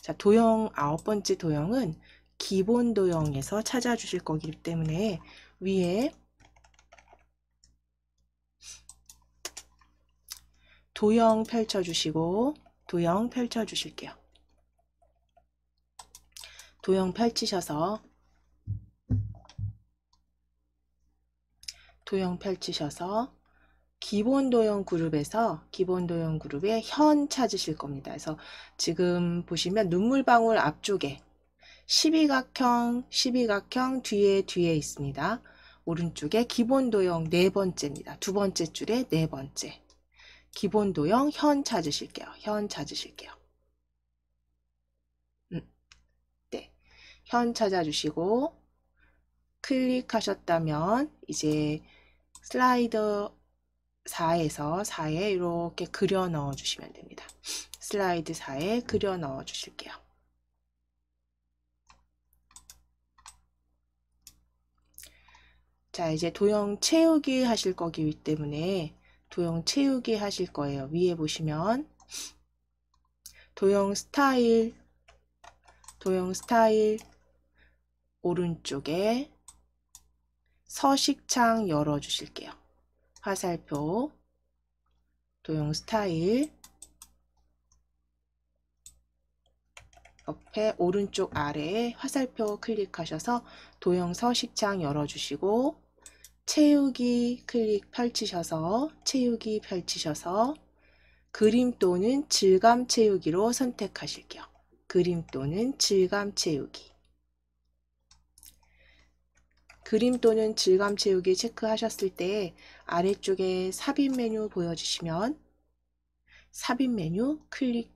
자, 도형 9번째 도형은 기본 도형에서 찾아주실 거기 때문에 위에 도형 펼쳐주시고 도형 펼쳐주실게요. 도형 펼치셔서 기본 도형 그룹에 현 찾으실 겁니다. 그래서 지금 보시면 눈물방울 앞쪽에 12각형 뒤에 있습니다. 오른쪽에 기본 도형 네 번째입니다. 두 번째 줄에 네 번째. 기본 도형 현 찾으실게요. 네. 현 찾아주시고 클릭하셨다면 이제 슬라이더 4에 이렇게 그려 넣어 주시면 됩니다. 슬라이드 4에 그려 넣어 주실게요. 자, 이제 도형 채우기 하실 거기 때문에 도형 채우기 하실 거예요. 위에 보시면 도형 스타일 오른쪽에 서식창 열어 주실게요. 화살표 도형 스타일 옆에 오른쪽 아래에 화살표 클릭하셔서 도형 서식창 열어주시고 채우기 펼치셔서 그림 또는 질감 채우기로 선택하실게요. 그림 또는 질감 채우기 체크하셨을 때 아래쪽에 삽입 메뉴 보여주시면 삽입 메뉴 클릭해주세요.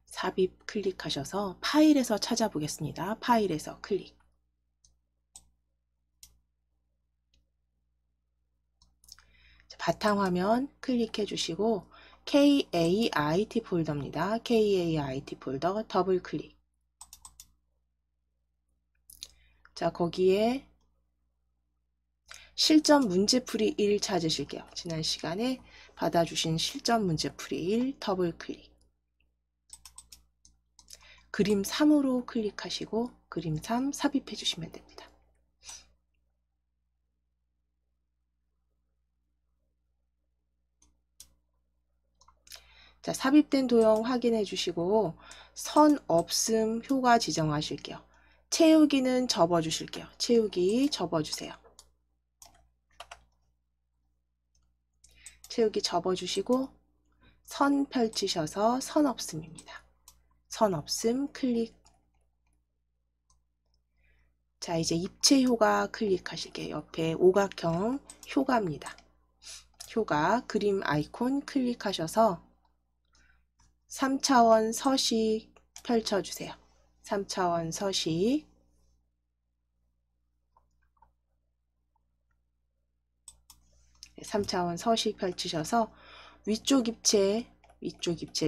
삽입 클릭하셔서 파일에서 찾아보겠습니다. 파일에서 클릭. 바탕화면 클릭해 주시고 KAIT 폴더입니다. KAIT 폴더 더블 클릭. 자, 거기에 실전 문제풀이 1 찾으실게요. 지난 시간에 받아주신 실전 문제풀이 1 더블 클릭. 그림 3으로 클릭하시고 그림 3 삽입해 주시면 됩니다. 자, 삽입된 도형 확인해 주시고 선 없음 효과 지정하실게요. 채우기는 접어 주실게요. 채우기 접어 주세요. 채우기 접어 주시고 선 펼치셔서 선 없음입니다. 선 없음 클릭. 자, 이제 입체 효과 클릭하실게요. 옆에 오각형 효과입니다. 효과 그림 아이콘 클릭하셔서 3차원 서식 펼쳐주세요. 3차원 서식. 네, 3차원 서식 펼치셔서 위쪽 입체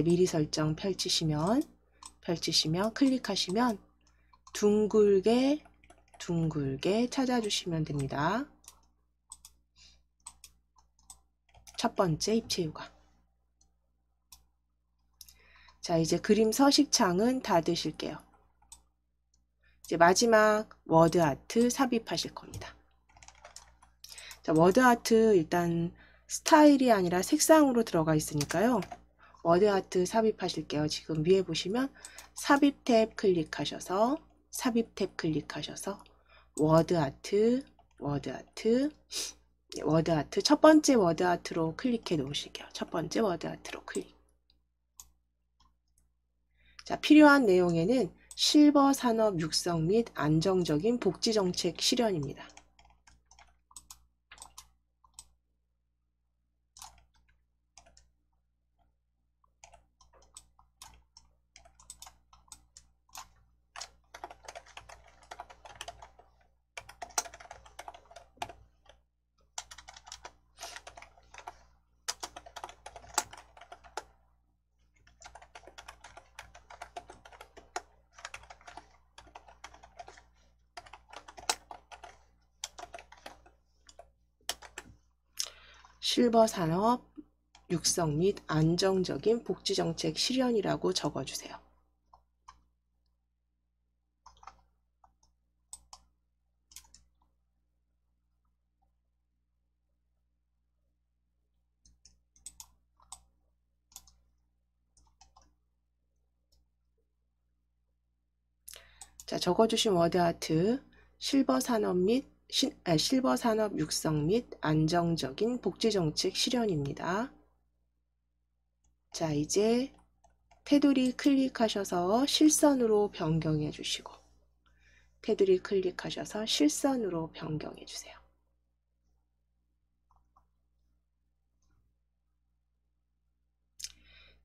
미리 설정 펼치시면 클릭하시면 둥글게 찾아주시면 됩니다. 첫 번째 입체 효과. 자, 이제 그림 서식창은 닫으실게요. 이제 마지막 워드 아트 삽입하실 겁니다. 자, 워드 아트 일단 스타일이 아니라 색상으로 들어가 있으니까요. 워드 아트 삽입하실게요. 지금 위에 보시면 삽입 탭 클릭하셔서 워드 아트 첫 번째 워드 아트로 클릭해 놓으실게요. 첫 번째 워드 아트로 클릭. 자, 필요한 내용에는 실버 산업 육성 및 안정적인 복지 정책 실현입니다. 실버 산업 육성 및 안정적인 복지정책 실현이라고 적어주세요. 자, 적어주신 워드아트 실버 산업 육성 및 안정적인 복지정책 실현입니다. 자, 이제 테두리 클릭하셔서 실선으로 변경해 주시고, 테두리 클릭하셔서 실선으로 변경해 주세요.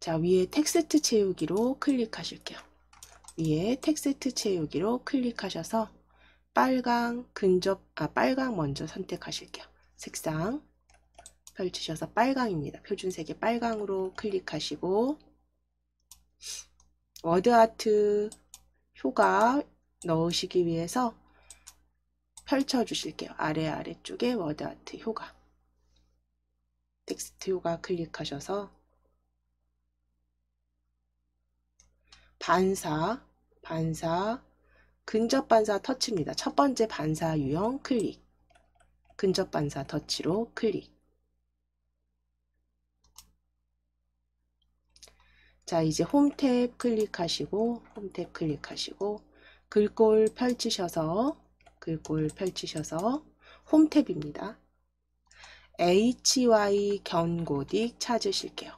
자, 위에 텍스트 채우기로 클릭하실게요. 위에 텍스트 채우기로 클릭하셔서 빨강 먼저 선택하실게요. 색상 펼치셔서 빨강입니다. 표준색의 빨강으로 클릭하시고 워드아트 효과 넣으시기 위해서 펼쳐 주실게요. 아래쪽에 워드아트 효과 텍스트 효과 클릭하셔서 반사 근접 반사 터치입니다. 첫 번째 반사 유형 클릭, 근접 반사 터치로 클릭. 자, 이제 홈 탭 클릭하시고 글꼴 펼치셔서 홈 탭입니다. HY 견고딕 찾으실게요.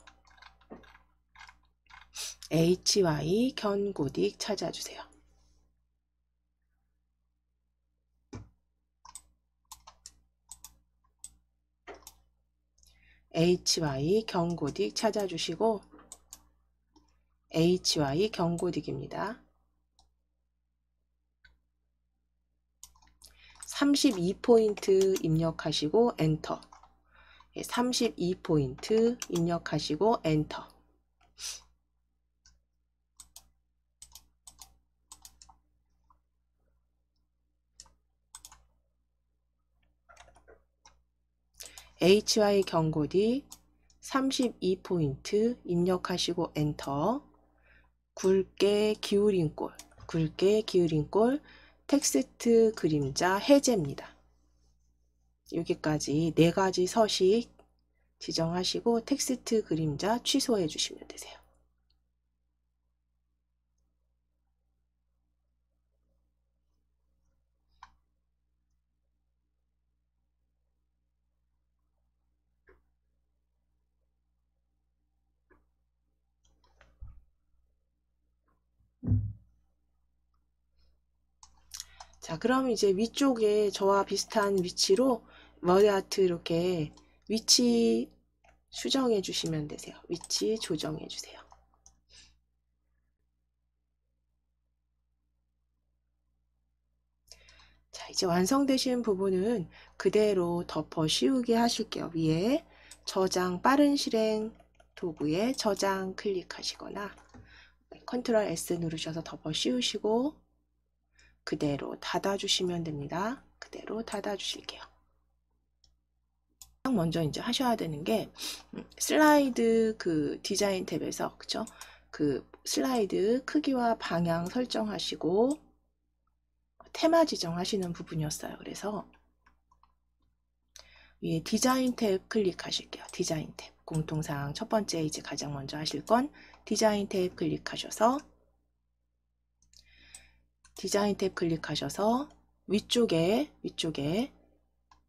HY 견고딕 찾아주세요. HY 견고딕 찾아주시고 HY 견고딕입니다. 32포인트 입력하시고 엔터. 32포인트 입력하시고 엔터. HY 견고딕 32포인트 입력하시고 엔터. 굵게 기울인 꼴 텍스트 그림자 해제입니다. 여기까지 4가지 서식 지정하시고 텍스트 그림자 취소해 주시면 되세요. 자, 그럼 이제 위쪽에 저와 비슷한 위치로 워드아트 이렇게 위치 수정해 주시면 되세요. 위치 조정해 주세요. 자, 이제 완성되신 부분은 그대로 덮어 씌우기 하실게요. 위에 저장 빠른 실행 도구에 저장 클릭하시거나 컨트롤 S 누르셔서 덮어 씌우시고 그대로 닫아 주시면 됩니다. 그대로 닫아 주실게요. 먼저 이제 하셔야 되는 게 슬라이드 그 디자인 탭에서 그쵸? 그 슬라이드 크기와 방향 설정하시고 테마 지정하시는 부분이었어요. 그래서 위에 디자인 탭 클릭하실게요. 디자인 탭 공통사항 첫 번째 이제 가장 먼저 하실 건 디자인 탭 클릭하셔서 위쪽에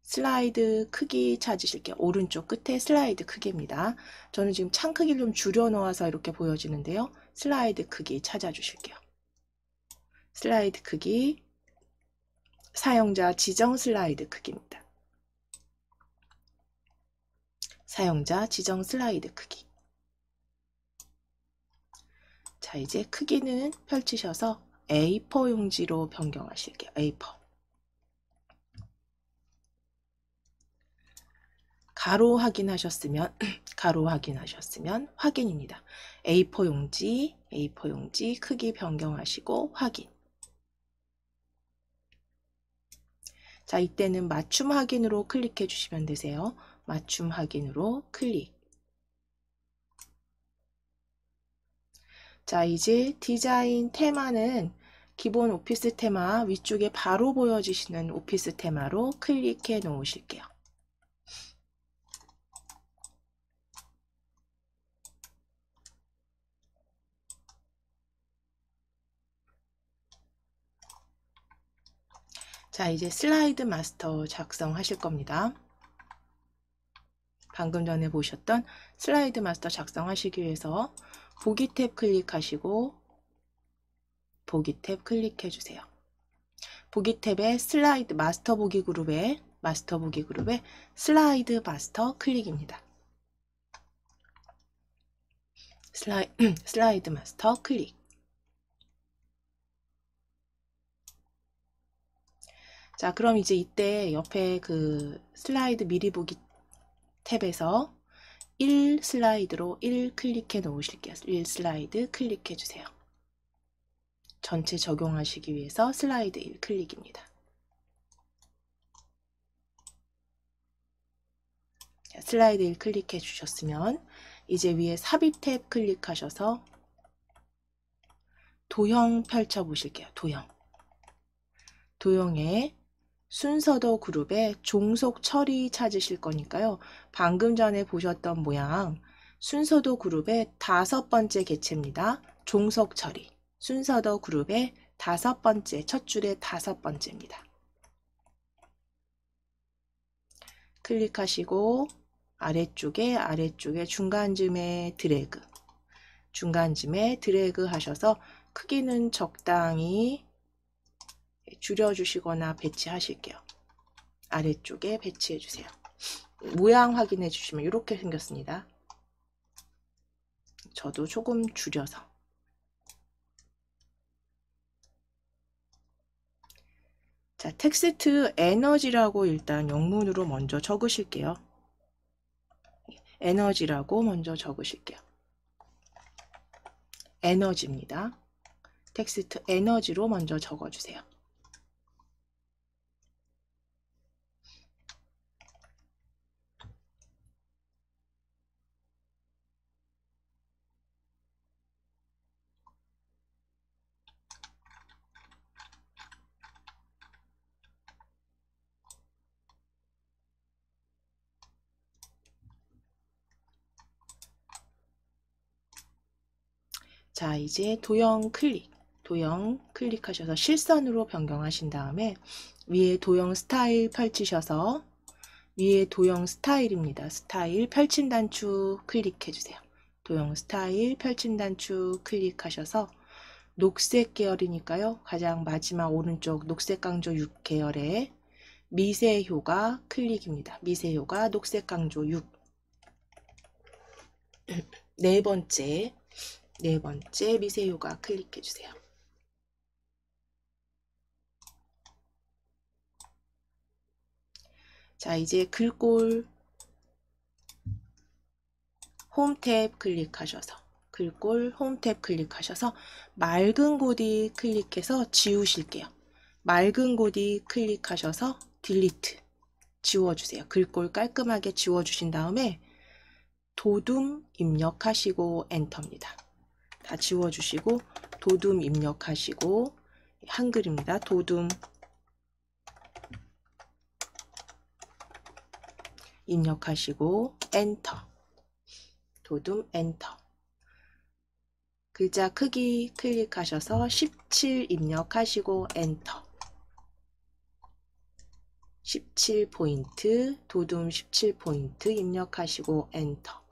슬라이드 크기 찾으실게요. 오른쪽 끝에 슬라이드 크기입니다. 저는 지금 창 크기를 좀 줄여 놓아서 이렇게 보여지는데요. 슬라이드 크기 찾아주실게요. 슬라이드 크기 사용자 지정 슬라이드 크기입니다. 사용자 지정 슬라이드 크기. 자, 이제 크기는 펼치셔서 A4 용지로 변경하실게요. A4. 가로 확인하셨으면 확인입니다. A4 용지 크기 변경하시고 확인. 자, 이때는 맞춤 확인으로 클릭해 주시면 되세요. 맞춤 확인으로 클릭. 자, 이제 디자인 테마는 기본 오피스 테마 위쪽에 바로 보여지시는 오피스 테마로 클릭해 놓으실게요. 자, 이제 슬라이드 마스터 작성하실 겁니다. 방금 전에 보셨던 슬라이드 마스터 작성하시기 위해서 보기 탭 클릭하시고 보기 탭 클릭해 주세요. 보기 탭에 슬라이드 마스터 보기 그룹에 슬라이드 마스터 클릭입니다. 슬라이드 마스터 클릭. 자, 그럼 이제 이때 옆에 그 슬라이드 미리 보기 탭에서 1 슬라이드로 1 클릭해 놓으실게요. 1 슬라이드 클릭해 주세요. 전체 적용하시기 위해서 슬라이드 1 클릭입니다. 자, 슬라이드 1 클릭해 주셨으면 이제 위에 삽입 탭 클릭하셔서 도형 펼쳐 보실게요. 도형에 순서도 그룹에 종속 처리 찾으실 거니까요. 방금 전에 보셨던 모양 순서도 그룹의 5번째 객체입니다. 종속 처리. 순서도 그룹의 5번째, 첫 줄의 5번째입니다. 클릭하시고 아래쪽에 중간쯤에 드래그 하셔서 크기는 적당히 줄여주시거나 배치하실게요. 아래쪽에 배치해 주세요. 모양 확인해 주시면 이렇게 생겼습니다. 저도 조금 줄여서. 자, 텍스트 에너지라고 일단 영문으로 먼저 적으실게요. 에너지라고 먼저 적으실게요. 에너지입니다. 텍스트 에너지로 먼저 적어주세요. 자, 이제 도형 클릭하셔서 실선으로 변경하신 다음에 위에 도형 스타일 펼치셔서 위에 도형 스타일입니다. 스타일 펼친 단축 클릭해 주세요. 도형 스타일 펼친 단축 클릭하셔서 녹색 계열이니까요. 가장 마지막 오른쪽 녹색 강조 6 계열에 미세 효과 클릭입니다. 미세 효과 녹색 강조 6. 네 번째 미세 효과 클릭해 주세요. 자, 이제 글꼴 홈 탭 클릭하셔서 맑은 고디 클릭해서 지우실게요. 맑은 고디 클릭하셔서 딜리트 지워주세요. 글꼴 깔끔하게 지워주신 다음에 도둠 입력하시고 엔터입니다. 다 지워주시고 도둠 입력하시고 한글입니다. 도둠 입력하시고 엔터. 도둠 엔터. 글자 크기 클릭하셔서 17 입력하시고 엔터. 17포인트, 도둠 17포인트 입력하시고 엔터.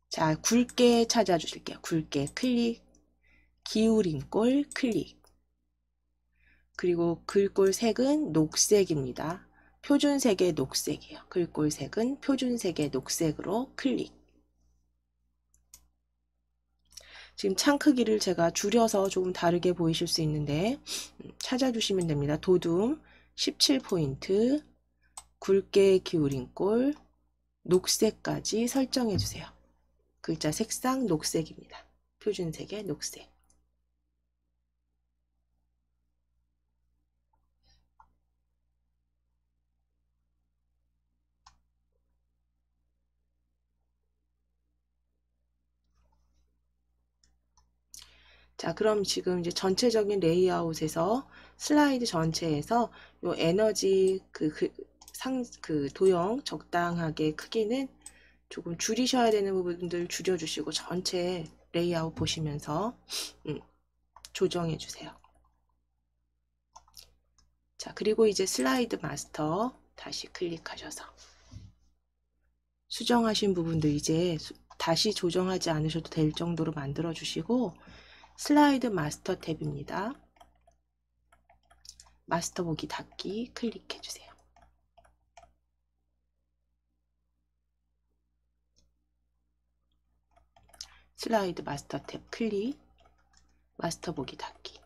자, 굵게 찾아주실게요. 굵게 클릭, 기울인 꼴 클릭. 그리고 글꼴 색은 녹색입니다. 표준색의 녹색이에요. 글꼴 색은 표준색의 녹색으로 클릭. 지금 창 크기를 제가 줄여서 조금 다르게 보이실 수 있는데 찾아주시면 됩니다. 도둠 17포인트, 굵게 기울인 꼴, 녹색까지 설정해 주세요. 글자 색상 녹색입니다. 표준색의 녹색. 자, 그럼 지금 이제 전체적인 레이아웃에서 슬라이드 전체에서 요 에너지 그 도형 적당하게 크기는 조금 줄이셔야 되는 부분들 줄여주시고 전체 레이아웃 보시면서 조정해 주세요. 자, 그리고 이제 슬라이드 마스터 다시 클릭하셔서 수정하신 부분도 이제 다시 조정하지 않으셔도 될 정도로 만들어 주시고 슬라이드 마스터 탭입니다. 마스터 보기 닫기 클릭해 주세요. 슬라이드 마스터 탭 클릭, 마스터 보기 닫기.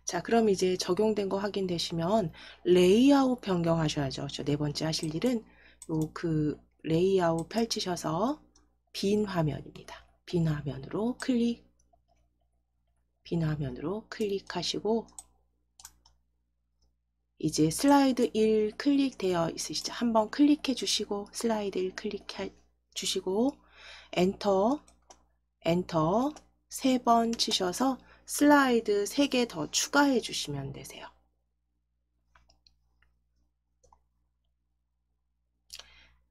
자, 그럼 이제 적용된 거 확인되시면 레이아웃 변경하셔야죠. 네 번째 하실 일은 그 레이아웃 펼치셔서 빈 화면입니다. 빈 화면으로 클릭하시고 이제 슬라이드 1 클릭되어 있으시죠? 한번 클릭해 주시고 슬라이드 1 클릭해 주시고 엔터 3번 치셔서 슬라이드 3개 더 추가해 주시면 되세요.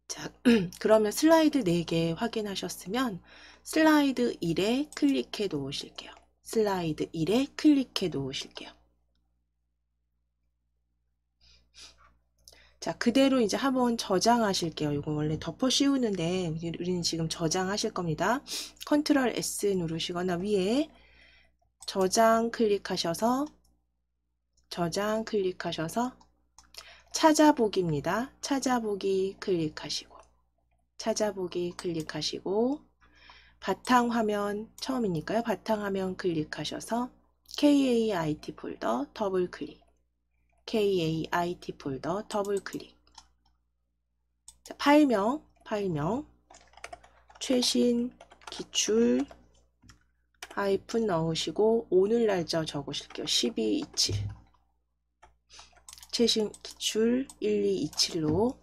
자, 그러면 슬라이드 4개 확인하셨으면 슬라이드 1에 클릭해 놓으실게요. 슬라이드 1에 클릭해 놓으실게요. 자, 그대로 이제 한번 저장하실게요. 이거 원래 덮어 씌우는데 우리는 지금 저장하실 겁니다. 컨트롤 S 누르시거나 위에 저장 클릭하셔서 찾아보기입니다. 찾아보기 클릭하시고 바탕화면 처음이니까요. 바탕화면 클릭하셔서 KAIT 폴더 더블 클릭. 자, 파일명 최신 기출 하이픈 넣으시고 오늘 날짜 적으실게요. 12/27 최신 기출 12/27로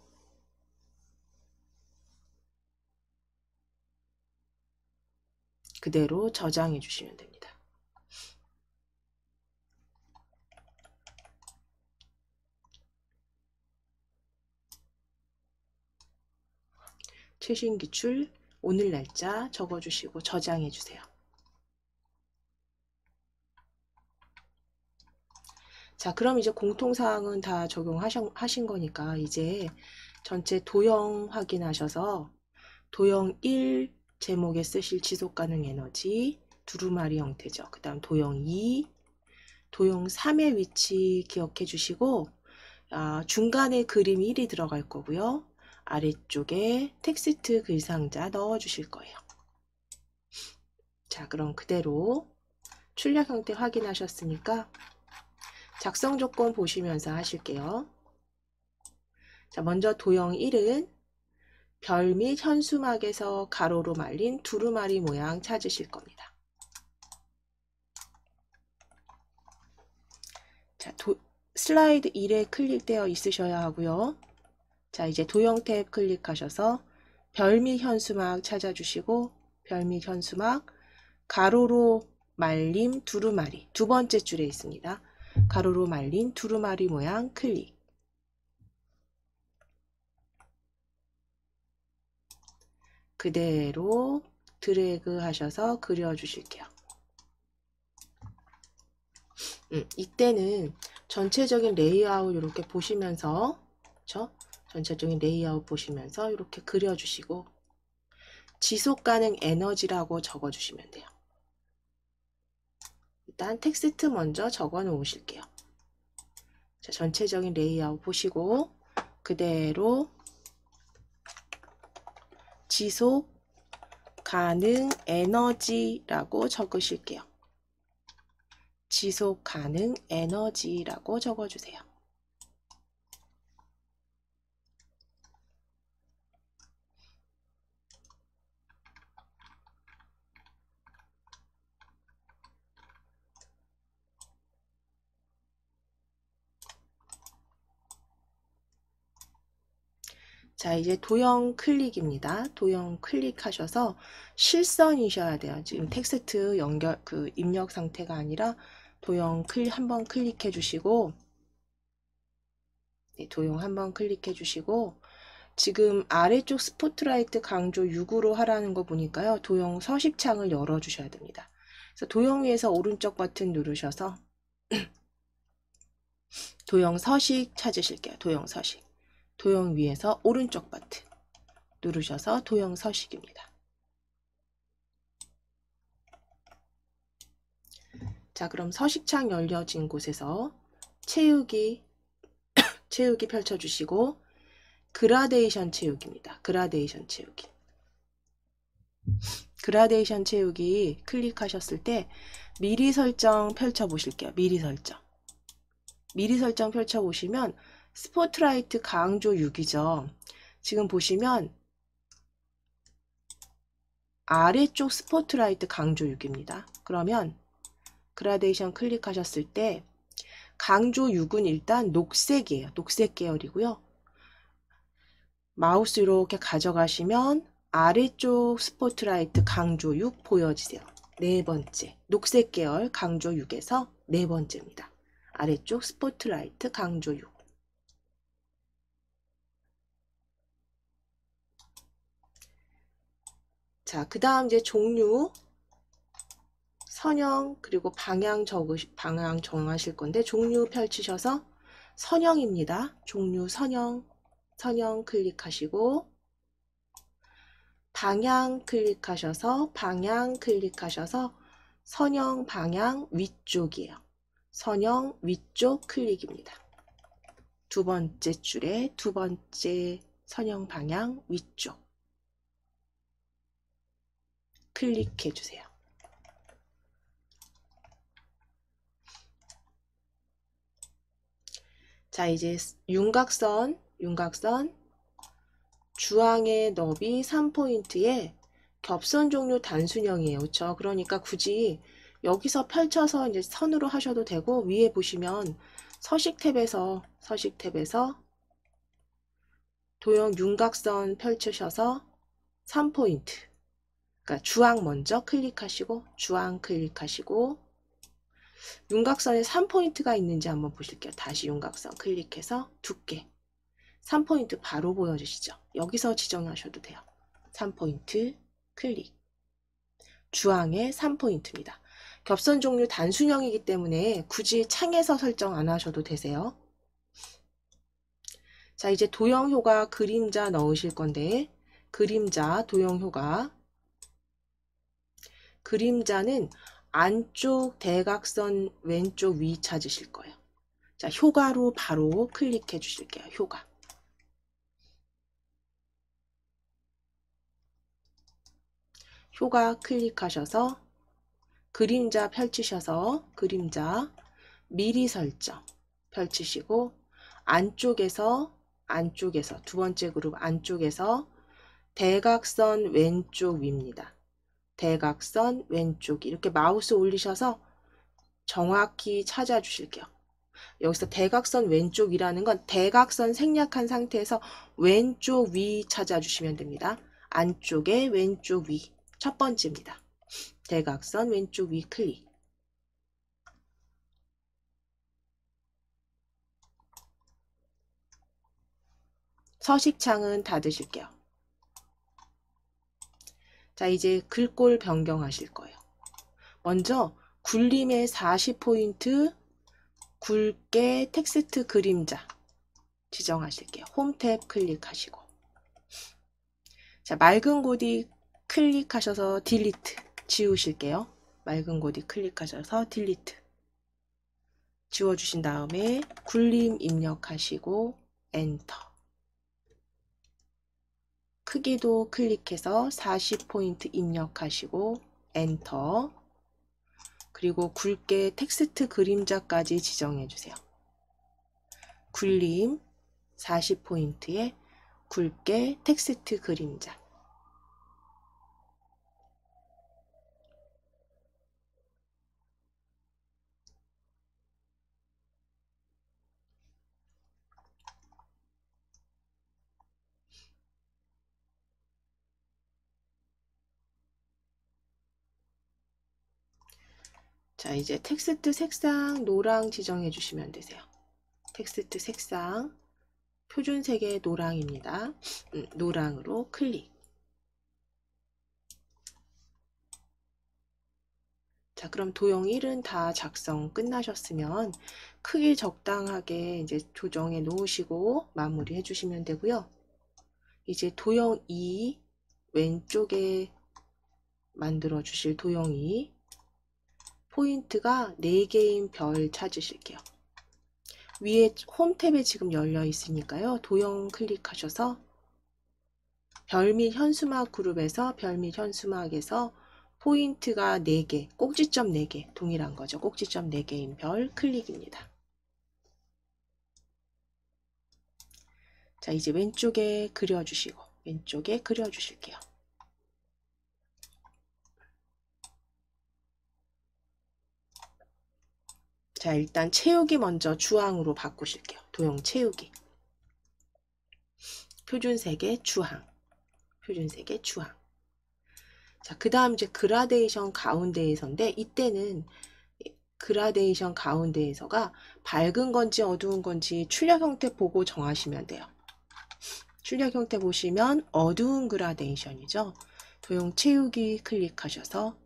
그대로 저장해 주시면 됩니다. 최신 기출 오늘 날짜 적어주시고 저장해 주세요. 자, 그럼 이제 공통사항은 다 적용하신 거니까 이제 전체 도형 확인하셔서 도형 1 제목에 쓰실 지속가능 에너지 두루마리 형태죠. 그 다음 도형 2, 도형 3의 위치 기억해 주시고 중간에 그림 1이 들어갈 거고요. 아래쪽에 텍스트 글상자 넣어 주실 거예요. 자, 그럼 그대로 출력 형태 확인하셨으니까 작성 조건 보시면서 하실게요. 자, 먼저 도형 1은 별 및 현수막에서 가로로 말린 두루마리 모양 찾으실 겁니다. 자, 슬라이드 1에 클릭되어 있으셔야 하고요. 자, 이제 도형 탭 클릭하셔서 별 및 현수막 찾아주시고 별 및 현수막 가로로 말린 두루마리 두 번째 줄에 있습니다. 가로로 말린 두루마리 모양 클릭. 그대로 드래그 하셔서 그려주실게요. 이때는 전체적인 레이아웃 이렇게 보시면서 전체적인 레이아웃 보시면서 이렇게 그려주시고 지속가능 에너지라고 적어주시면 돼요. 일단 텍스트 먼저 적어 놓으실게요. 자, 전체적인 레이아웃 보시고 그대로 지속 가능 에너지라고 적으실게요. 지속 가능 에너지라고 적어주세요. 자, 이제 도형 클릭입니다. 도형 클릭하셔서 실선이셔야 돼요. 지금 텍스트 연결, 입력 상태가 아니라 도형 한번 클릭해 주시고, 네, 도형 한번 클릭해 주시고, 지금 아래쪽 스포트라이트 강조 6으로 하라는 거 보니까요. 도형 서식창을 열어 주셔야 됩니다. 그래서 도형 위에서 오른쪽 버튼 누르셔서 도형 서식 찾으실게요. 도형 서식. 도형 위에서 오른쪽 버튼 누르셔서 도형 서식입니다. 자, 그럼 서식창 열려진 곳에서 채우기 펼쳐주시고 그라데이션 채우기입니다. 그라데이션 채우기. 그라데이션 채우기 클릭하셨을 때 미리 설정 펼쳐보실게요. 미리 설정 펼쳐보시면 스포트라이트 강조 6이죠. 지금 보시면 아래쪽 스포트라이트 강조 6입니다. 그러면 그라데이션 클릭하셨을 때 강조 6은 일단 녹색이에요. 녹색 계열이고요. 마우스 이렇게 가져가시면 아래쪽 스포트라이트 강조 6 보여지세요. 네 번째, 녹색 계열 강조 6에서 네 번째입니다. 아래쪽 스포트라이트 강조 6. 자, 그 다음 이제 종류, 선형, 그리고 방향 정하실 건데, 종류 펼치셔서 선형입니다. 종류 선형 클릭하시고, 방향 클릭하셔서 선형 방향 위쪽이에요. 선형 위쪽 클릭입니다. 두 번째 줄에 두 번째 선형 방향 위쪽 클릭해 주세요. 자, 이제 윤곽선 주황의 너비 3포인트에 겹선 종류 단순형이에요. 그렇죠? 그러니까 굳이 여기서 펼쳐서 이제 선으로 하셔도 되고, 위에 보시면 서식 탭에서 도형 윤곽선 펼치셔서 3포인트. 그러니까 주황 먼저 클릭하시고, 윤곽선에 3포인트가 있는지 한번 보실게요. 다시 윤곽선 클릭해서 두께 3포인트 바로 보여주시죠. 여기서 지정하셔도 돼요. 3포인트 클릭. 주황의 3포인트입니다. 겹선 종류 단순형이기 때문에 굳이 창에서 설정 안 하셔도 되세요. 자, 이제 도형 효과 그림자 넣으실 건데, 도형 효과. 그림자는 안쪽 대각선 왼쪽 위 찾으실 거예요. 자, 효과로 바로 클릭해 주실게요. 효과 클릭하셔서 그림자 펼치셔서 그림자 미리 설정 펼치시고 안쪽에서 두 번째 그룹 안쪽에서 대각선 왼쪽 위입니다. 대각선 왼쪽 이렇게 마우스 올리셔서 정확히 찾아주실게요. 여기서 대각선 왼쪽이라는 건 대각선 생략한 상태에서 왼쪽 위 찾아주시면 됩니다. 안쪽에 왼쪽 위 첫 번째입니다. 대각선 왼쪽 위 클릭. 서식창은 닫으실게요. 자, 이제 글꼴 변경하실 거예요. 먼저 굴림의 40포인트 굵게 텍스트 그림자 지정하실게요. 홈 탭 클릭하시고, 자, 맑은 고디 클릭하셔서 딜리트 지우실게요. 맑은 고디 클릭하셔서 딜리트 지워주신 다음에 굴림 입력하시고 엔터. 크기도 클릭해서 40포인트 입력하시고 엔터. 그리고 굵게 텍스트 그림자까지 지정해 주세요. 굴림 40포인트에 굵게 텍스트 그림자. 자, 이제 텍스트 색상 노랑 지정해 주시면 되세요. 텍스트 색상 표준색의 노랑입니다. 노랑으로 클릭. 자, 그럼 도형 1은 다 작성 끝나셨으면 크기 적당하게 이제 조정해 놓으시고 마무리해 주시면 되고요. 이제 도형 2 왼쪽에 만들어 주실 도형 2 포인트가 4개인 별 찾으실게요. 위에 홈 탭에 지금 열려 있으니까요. 도형 클릭하셔서 별 및 현수막 그룹에서 별 및 현수막에서 포인트가 4개, 꼭지점 4개, 동일한 거죠. 꼭지점 4개인 별 클릭입니다. 자, 이제 왼쪽에 그려주시고 왼쪽에 그려주실게요. 자, 일단 채우기 먼저 주황으로 바꾸실게요. 도형 채우기. 표준색의 주황. 표준색의 주황. 자, 그 다음 이제 그라데이션 가운데에서인데 이때는 그라데이션 가운데에서가 밝은 건지 어두운 건지 출력 형태 보고 정하시면 돼요. 출력 형태 보시면 어두운 그라데이션이죠. 도형 채우기 클릭하셔서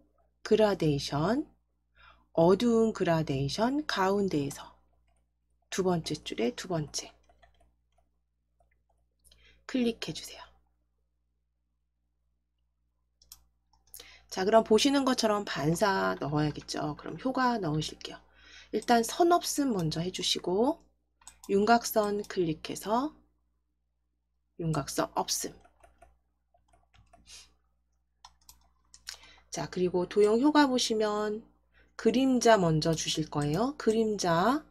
그라데이션, 어두운 그라데이션 가운데에서 두 번째 줄에 두 번째 클릭해 주세요. 자, 그럼 보시는 것처럼 반사 넣어야겠죠. 그럼 효과 넣으실게요. 일단 선 없음 먼저 해주시고 윤곽선 클릭해서 윤곽선 없음. 자, 그리고 도형 효과 보시면 그림자 먼저 주실 거예요. 그림자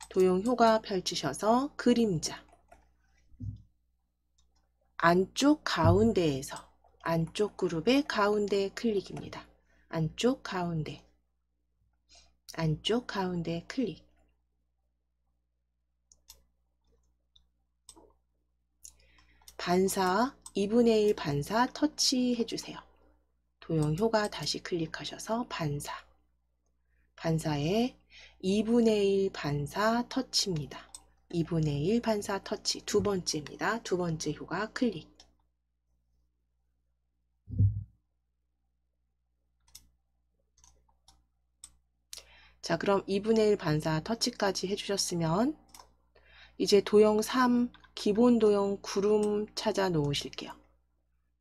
도형 효과 펼치셔서 그림자 안쪽 가운데에서 안쪽 그룹의 가운데 클릭입니다. 안쪽 가운데 안쪽 가운데 클릭. 반사 2분의 1 반사 터치 해주세요. 도형 효과 다시 클릭하셔서 반사 반사에 2분의 1 반사 터치입니다. 2분의 1 반사 터치 두 번째입니다. 두 번째 효과 클릭. 자, 그럼 2분의 1 반사 터치까지 해주셨으면 이제 도형 3 기본 도형 구름 찾아 놓으실게요.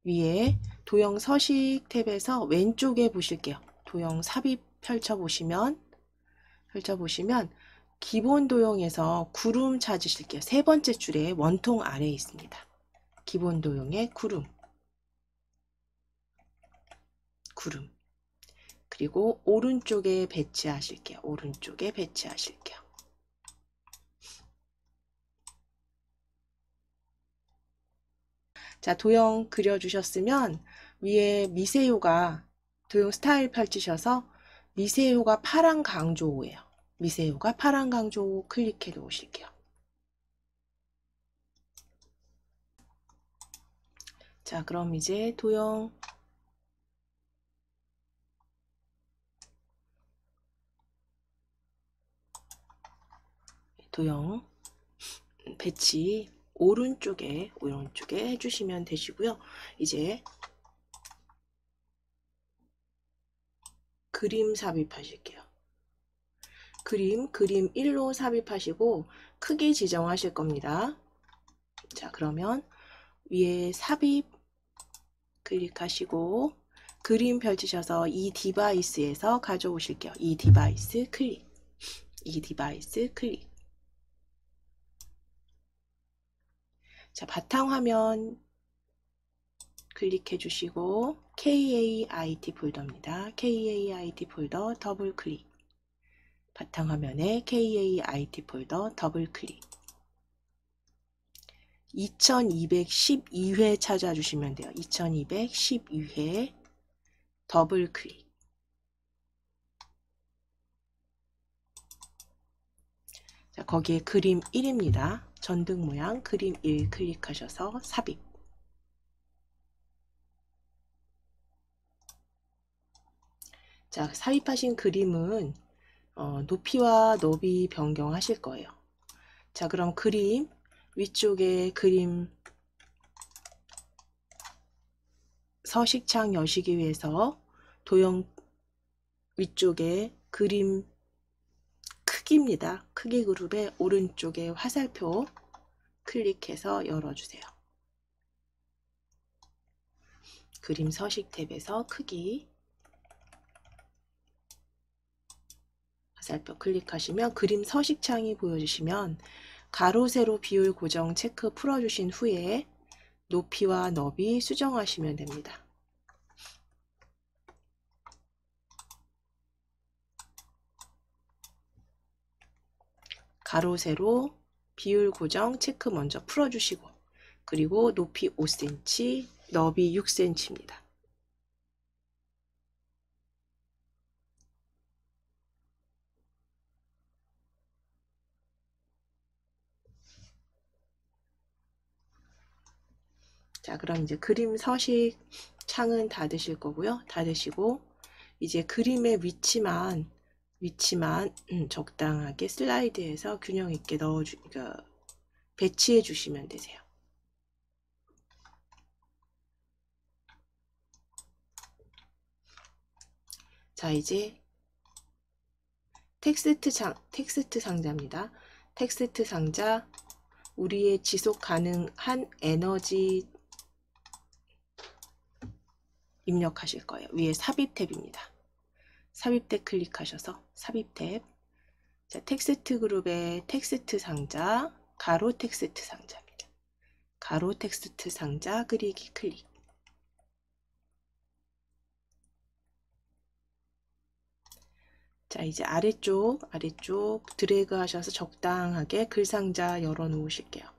위에 도형 서식 탭에서 왼쪽에 보실게요. 도형 삽입 펼쳐보시면 기본 도형에서 구름 찾으실게요. 세 번째 줄에 원통 아래에 있습니다. 기본 도형의 구름 그리고 오른쪽에 배치하실게요. 오른쪽에 배치하실게요. 자, 도형 그려주셨으면 위에 미세효가 도형 스타일 펼치셔서 미세효가 파란 강조호예요. 미세효가 파란 강조호 클릭해 놓으실게요. 자, 그럼 이제 도형 배치 오른쪽에 해주시면 되시고요. 이제 그림 삽입하실게요. 그림 1로 삽입하시고 크기 지정하실 겁니다. 자, 그러면 위에 삽입 클릭하시고 그림 펼치셔서 이 디바이스에서 가져오실게요. 이 디바이스 클릭. 자, 바탕화면 클릭해 주시고 KAIT 폴더입니다. KAIT 폴더 더블 클릭. 바탕화면에 KAIT 폴더 더블 클릭. 2212회 찾아주시면 돼요. 2212회 더블 클릭. 자, 거기에 그림 1입니다. 전등 모양 그림 1 클릭하셔서 삽입. 자, 삽입하신 그림은 높이와 너비 변경하실 거예요. 자, 그럼 그림 위쪽에 그림 서식창 여시기 위해서 도형 위쪽에 그림 크기입니다. 크기 그룹의 오른쪽에 화살표 클릭해서 열어주세요. 그림 서식 탭에서 크기 화살표 클릭하시면 그림 서식창이 보여주시면 가로 세로 비율 고정 체크 풀어주신 후에 높이와 너비 수정하시면 됩니다. 가로 세로 비율 고정 체크 먼저 풀어주시고 그리고 높이 5cm 너비 6cm입니다. 자, 그럼 이제 그림 서식 창은 닫으실 거고요. 닫으시고 이제 그림의 위치만 적당하게 슬라이드해서 균형 있게 배치해 주시면 되세요. 자, 이제 텍스트 상자입니다. 텍스트 상자 우리의 지속 가능한 에너지 입력하실 거예요. 위에 삽입 탭입니다. 삽입 탭 클릭하셔서 삽입 탭. 자, 텍스트 그룹의 텍스트 상자, 가로 텍스트 상자입니다. 가로 텍스트 상자 그리기 클릭. 자, 이제 아래쪽 드래그 하셔서 적당하게 글 상자 열어 놓으실게요.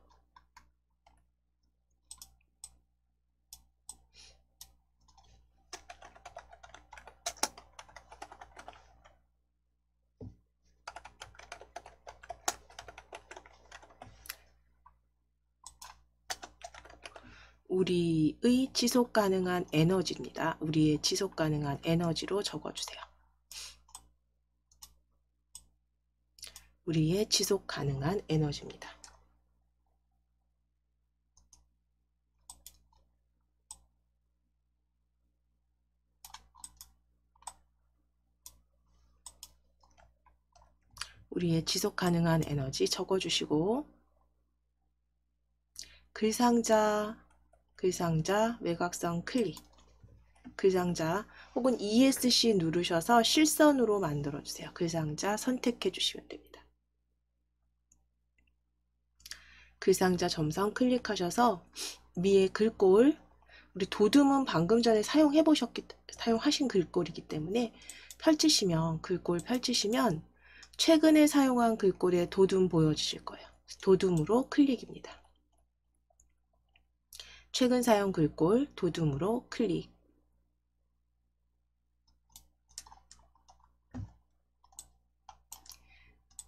우리의 지속 가능한 에너지입니다. 우리의 지속 가능한 에너지로 적어주세요. 우리의 지속 가능한 에너지입니다. 우리의 지속 가능한 에너지 적어주시고 글상자 외곽선 클릭 글상자 혹은 ESC 누르셔서 실선으로 만들어주세요. 글상자 선택해 주시면 됩니다. 글상자 점선 클릭하셔서 위에 글꼴 우리 도둠은 방금 전에 사용하신 글꼴이기 때문에 글꼴 펼치시면 최근에 사용한 글꼴의 도둠 보여주실 거예요. 도둠으로 클릭입니다. 최근 사용 글꼴 도둠으로 클릭.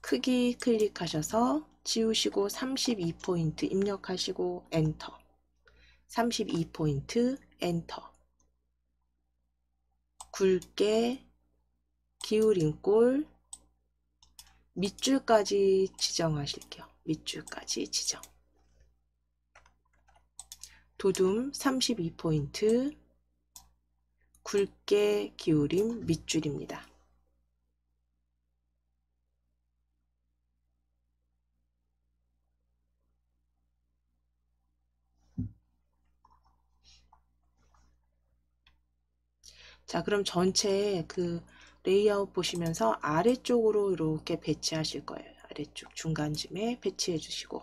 크기 클릭하셔서 지우시고 32포인트 입력하시고 엔터. 32포인트 엔터. 굵게 기울인 꼴 밑줄까지 지정하실게요. 밑줄까지 지정. 도둠 32포인트 굵게 기울임 밑줄입니다. 자, 그럼 전체 그 레이아웃 보시면서 아래쪽으로 이렇게 배치하실 거예요. 아래쪽 중간쯤에 배치해 주시고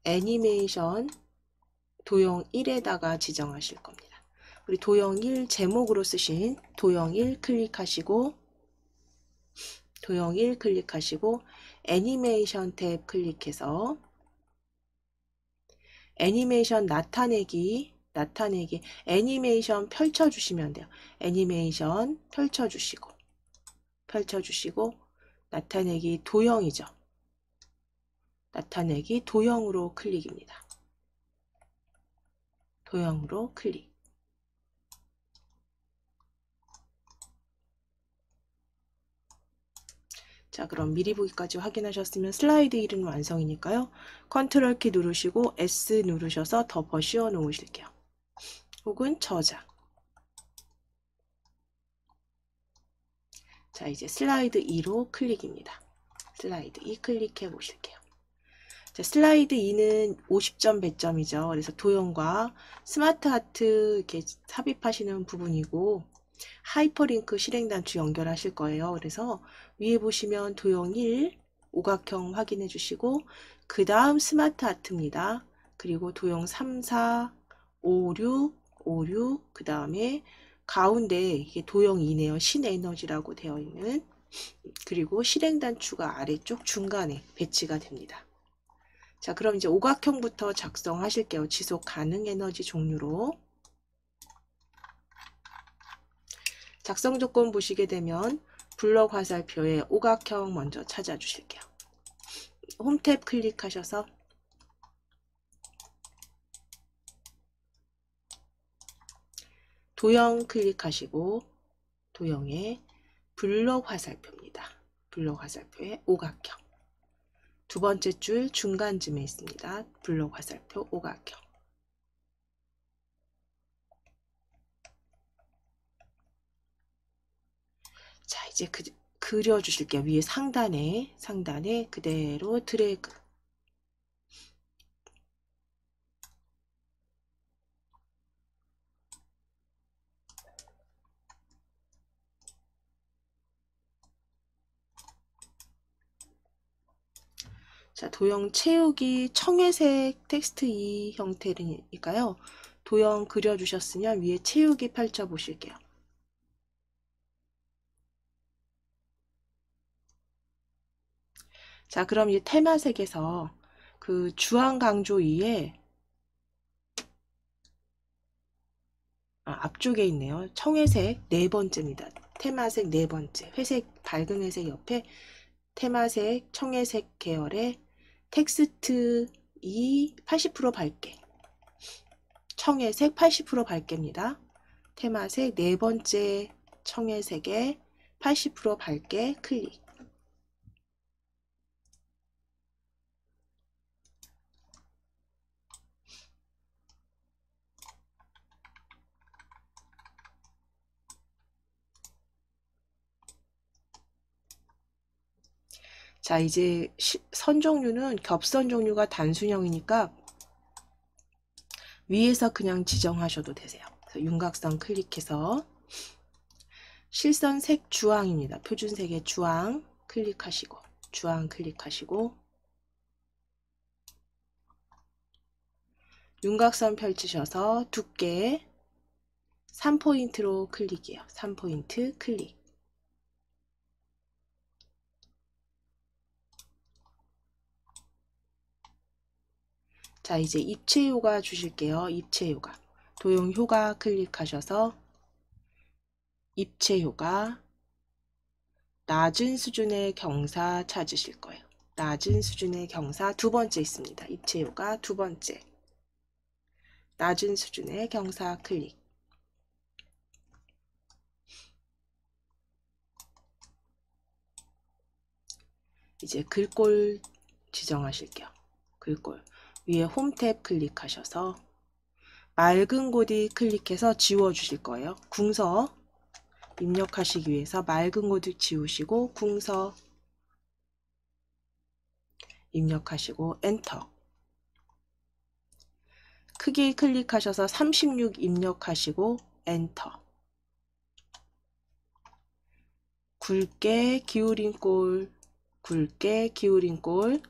애니메이션 도형 1에다가 지정하실 겁니다. 우리 도형 1 제목으로 쓰신 도형 1 클릭하시고 애니메이션 탭 클릭해서 애니메이션 나타내기 애니메이션 펼쳐주시면 돼요. 애니메이션 펼쳐주시고 나타내기 도형이죠. 나타내기 도형으로 클릭입니다. 도형으로 클릭. 자, 그럼 미리 보기까지 확인하셨으면 슬라이드 1은 완성이니까요. 컨트롤 키 누르시고 S 누르셔서 덮어 씌워 놓으실게요. 혹은 저장. 자, 이제 슬라이드 2로 클릭입니다. 슬라이드 2 클릭해 보실게요. 자, 슬라이드 2는 50점 배점이죠. 그래서 도형과 스마트 아트 이렇게 삽입하시는 부분이고, 하이퍼링크 실행 단추 연결하실 거예요. 그래서 위에 보시면 도형 1 오각형 확인해 주시고, 그 다음 스마트 아트입니다. 그리고 도형 3, 4, 5, 6, 5, 6, 그 다음에 가운데 이게 도형 2네요. 신에너지라고 되어 있는. 그리고 실행 단추가 아래쪽 중간에 배치가 됩니다. 자, 그럼 이제 오각형부터 작성하실게요. 지속 가능 에너지 종류로. 작성 조건 보시게 되면 블럭 화살표에 오각형 먼저 찾아주실게요. 홈 탭 클릭하셔서 도형 클릭하시고 도형에 블럭 화살표입니다. 블럭 화살표에 오각형. 두 번째 줄 중간쯤에 있습니다. 블럭 화살표 오각형. 자, 이제 그려주실게요. 위에 상단에 그대로 드래그. 자, 도형 채우기 청회색 텍스트 2 형태니까요. 도형 그려주셨으면 위에 채우기 펼쳐 보실게요. 자, 그럼 이 테마색에서 그 주황 강조 위에 앞쪽에 있네요. 청회색 네 번째입니다. 테마색 네 번째. 회색, 밝은 회색 옆에 테마색, 청회색 계열의 텍스트 2 80% 밝게. 청회색 80% 밝게입니다. 테마색 네 번째 청회색에 80% 밝게 클릭. 자, 이제 선 종류는 겹선 종류가 단순형이니까 위에서 그냥 지정하셔도 되세요. 그래서 윤곽선 클릭해서 실선색 주황입니다. 표준색의 주황 클릭하시고 주황 클릭하시고 윤곽선 펼치셔서 두께 3포인트로 클릭이에요. 3포인트 클릭. 자, 이제 입체 효과 주실게요. 입체 효과. 도형 효과 클릭하셔서 입체 효과 낮은 수준의 경사 찾으실 거예요. 낮은 수준의 경사 두 번째 있습니다. 입체 효과 두 번째. 낮은 수준의 경사 클릭. 이제 글꼴 지정하실게요. 글꼴. 위에 홈 탭 클릭하셔서 맑은 고디 클릭해서 지워주실 거예요. 궁서 입력하시기 위해서 맑은 고디 지우시고 궁서 입력하시고 엔터. 크기 클릭하셔서 36 입력하시고 엔터. 굵게 기울인 꼴, 굵게 기울인 꼴.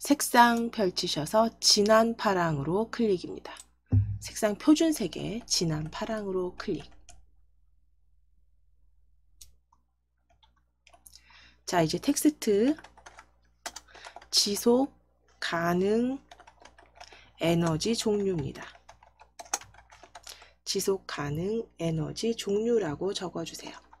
색상 펼치셔서 진한 파랑으로 클릭입니다. 색상 표준색에 진한 파랑으로 클릭. 자, 이제 텍스트 지속 가능 에너지 종류입니다. 지속 가능 에너지 종류라고 적어주세요.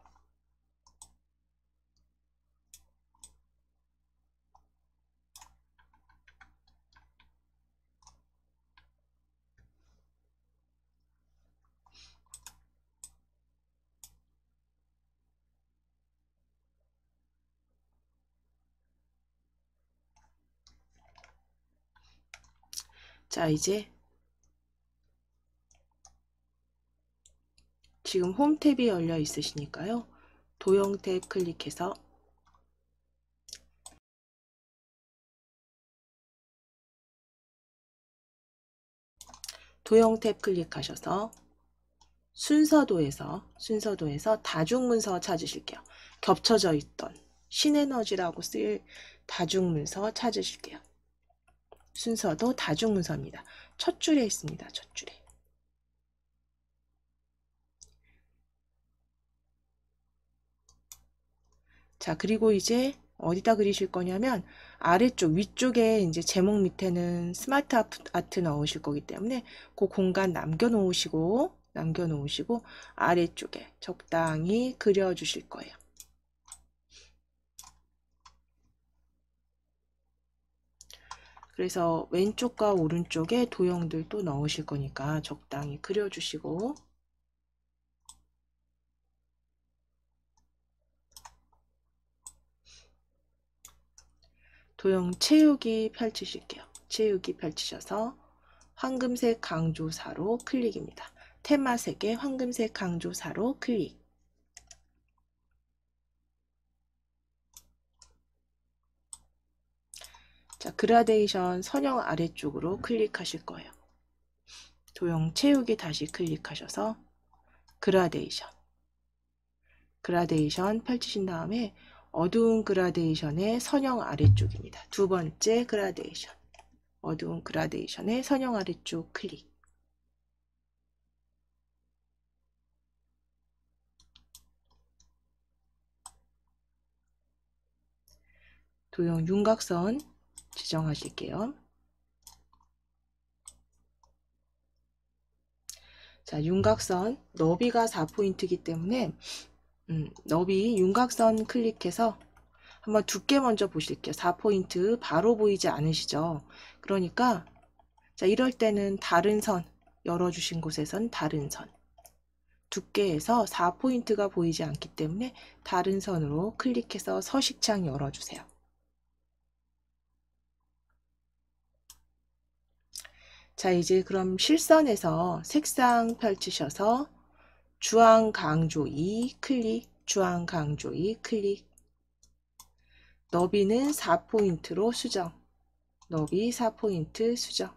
자, 이제 지금 홈 탭이 열려 있으시니까요. 도형 탭 클릭해서 도형 탭 클릭하셔서 순서도에서 다중문서 찾으실게요. 겹쳐져 있던 신에너지라고 쓰일 다중문서 찾으실게요. 순서도 다중문서입니다. 첫 줄에 있습니다. 첫 줄에. 자, 그리고 이제 어디다 그리실 거냐면 아래쪽 위쪽에 이제 제목 밑에는 스마트 아트 넣으실 거기 때문에 그 공간 남겨놓으시고 아래쪽에 적당히 그려주실 거예요. 그래서 왼쪽과 오른쪽에 도형들 또 넣으실 거니까 적당히 그려주시고, 도형 채우기 펼치실게요. 채우기 펼치셔서 황금색 강조사로 클릭입니다. 테마색의 황금색 강조사로 클릭. 자, 그라데이션 선형 아래쪽으로 클릭하실 거예요. 도형 채우기 다시 클릭하셔서 그라데이션 펼치신 다음에 어두운 그라데이션의 선형 아래쪽입니다. 두 번째 그라데이션, 어두운 그라데이션의 선형 아래쪽 클릭. 도형 윤곽선 지정하실게요. 자, 윤곽선 너비가 4포인트이기 때문에 너비 윤곽선 클릭해서 한번 두께 먼저 보실게요. 4포인트 바로 보이지 않으시죠? 그러니까 자, 이럴 때는 다른 선, 열어주신 곳에선 다른 선, 두께에서 4포인트가 보이지 않기 때문에 다른 선으로 클릭해서 서식창 열어주세요. 자, 이제 그럼 실선에서 색상 펼치셔서 주황 강조 2 클릭, 주황 강조 2 클릭. 너비는 4포인트로 수정, 너비 4포인트 수정.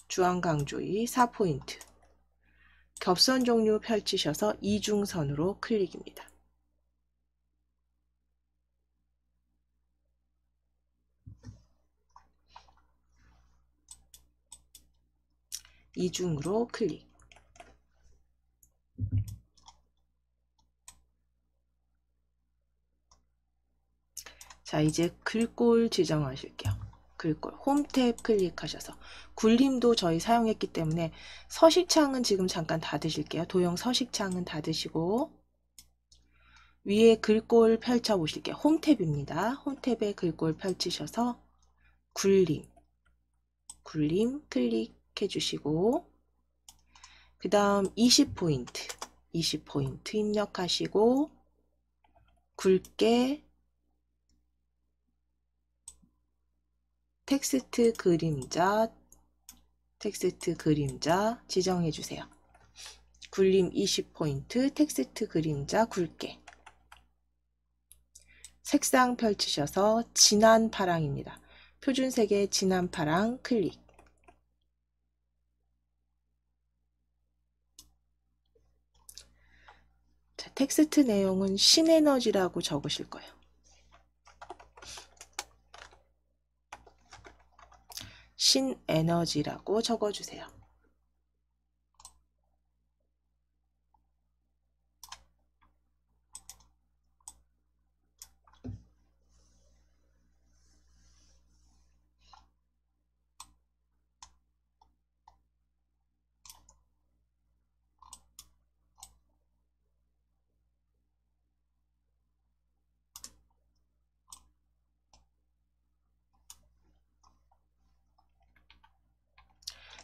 주황 강조 2 4포인트. 겹선 종류 펼치셔서 이중선으로 클릭입니다. 이중으로 클릭. 자, 이제 글꼴 지정하실게요. 글꼴 홈 탭 클릭하셔서 굴림도 저희 사용했기 때문에 서식창은 지금 잠깐 닫으실게요. 도형 서식창은 닫으시고 위에 글꼴 펼쳐 보실게요. 홈 탭입니다. 홈 탭에 글꼴 펼치셔서 굴림 클릭해 주시고 그 다음 20포인트 입력하시고 굵게 텍스트 그림자 지정해 주세요. 굴림 20포인트 텍스트 그림자 굵게. 색상 펼치셔서 진한 파랑입니다. 표준색의 진한 파랑 클릭. 자, 텍스트 내용은 신에너지라고 적으실 거예요. 신에너지라고 적어주세요.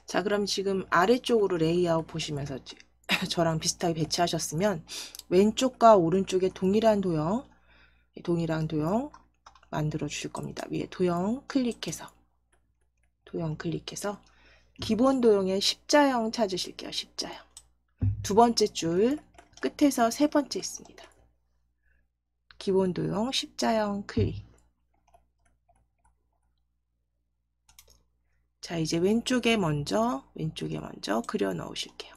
자, 그럼 지금 아래쪽으로 레이아웃 보시면서 저랑 비슷하게 배치하셨으면 왼쪽과 오른쪽에 동일한 도형 동일한 도형 만들어 주실 겁니다. 위에 도형 클릭해서 기본 도형의 십자형 찾으실게요. 십자형. 두 번째 줄 끝에서 세 번째 있습니다. 기본 도형 십자형 클릭. 자, 이제 왼쪽에 먼저 그려 넣으실게요.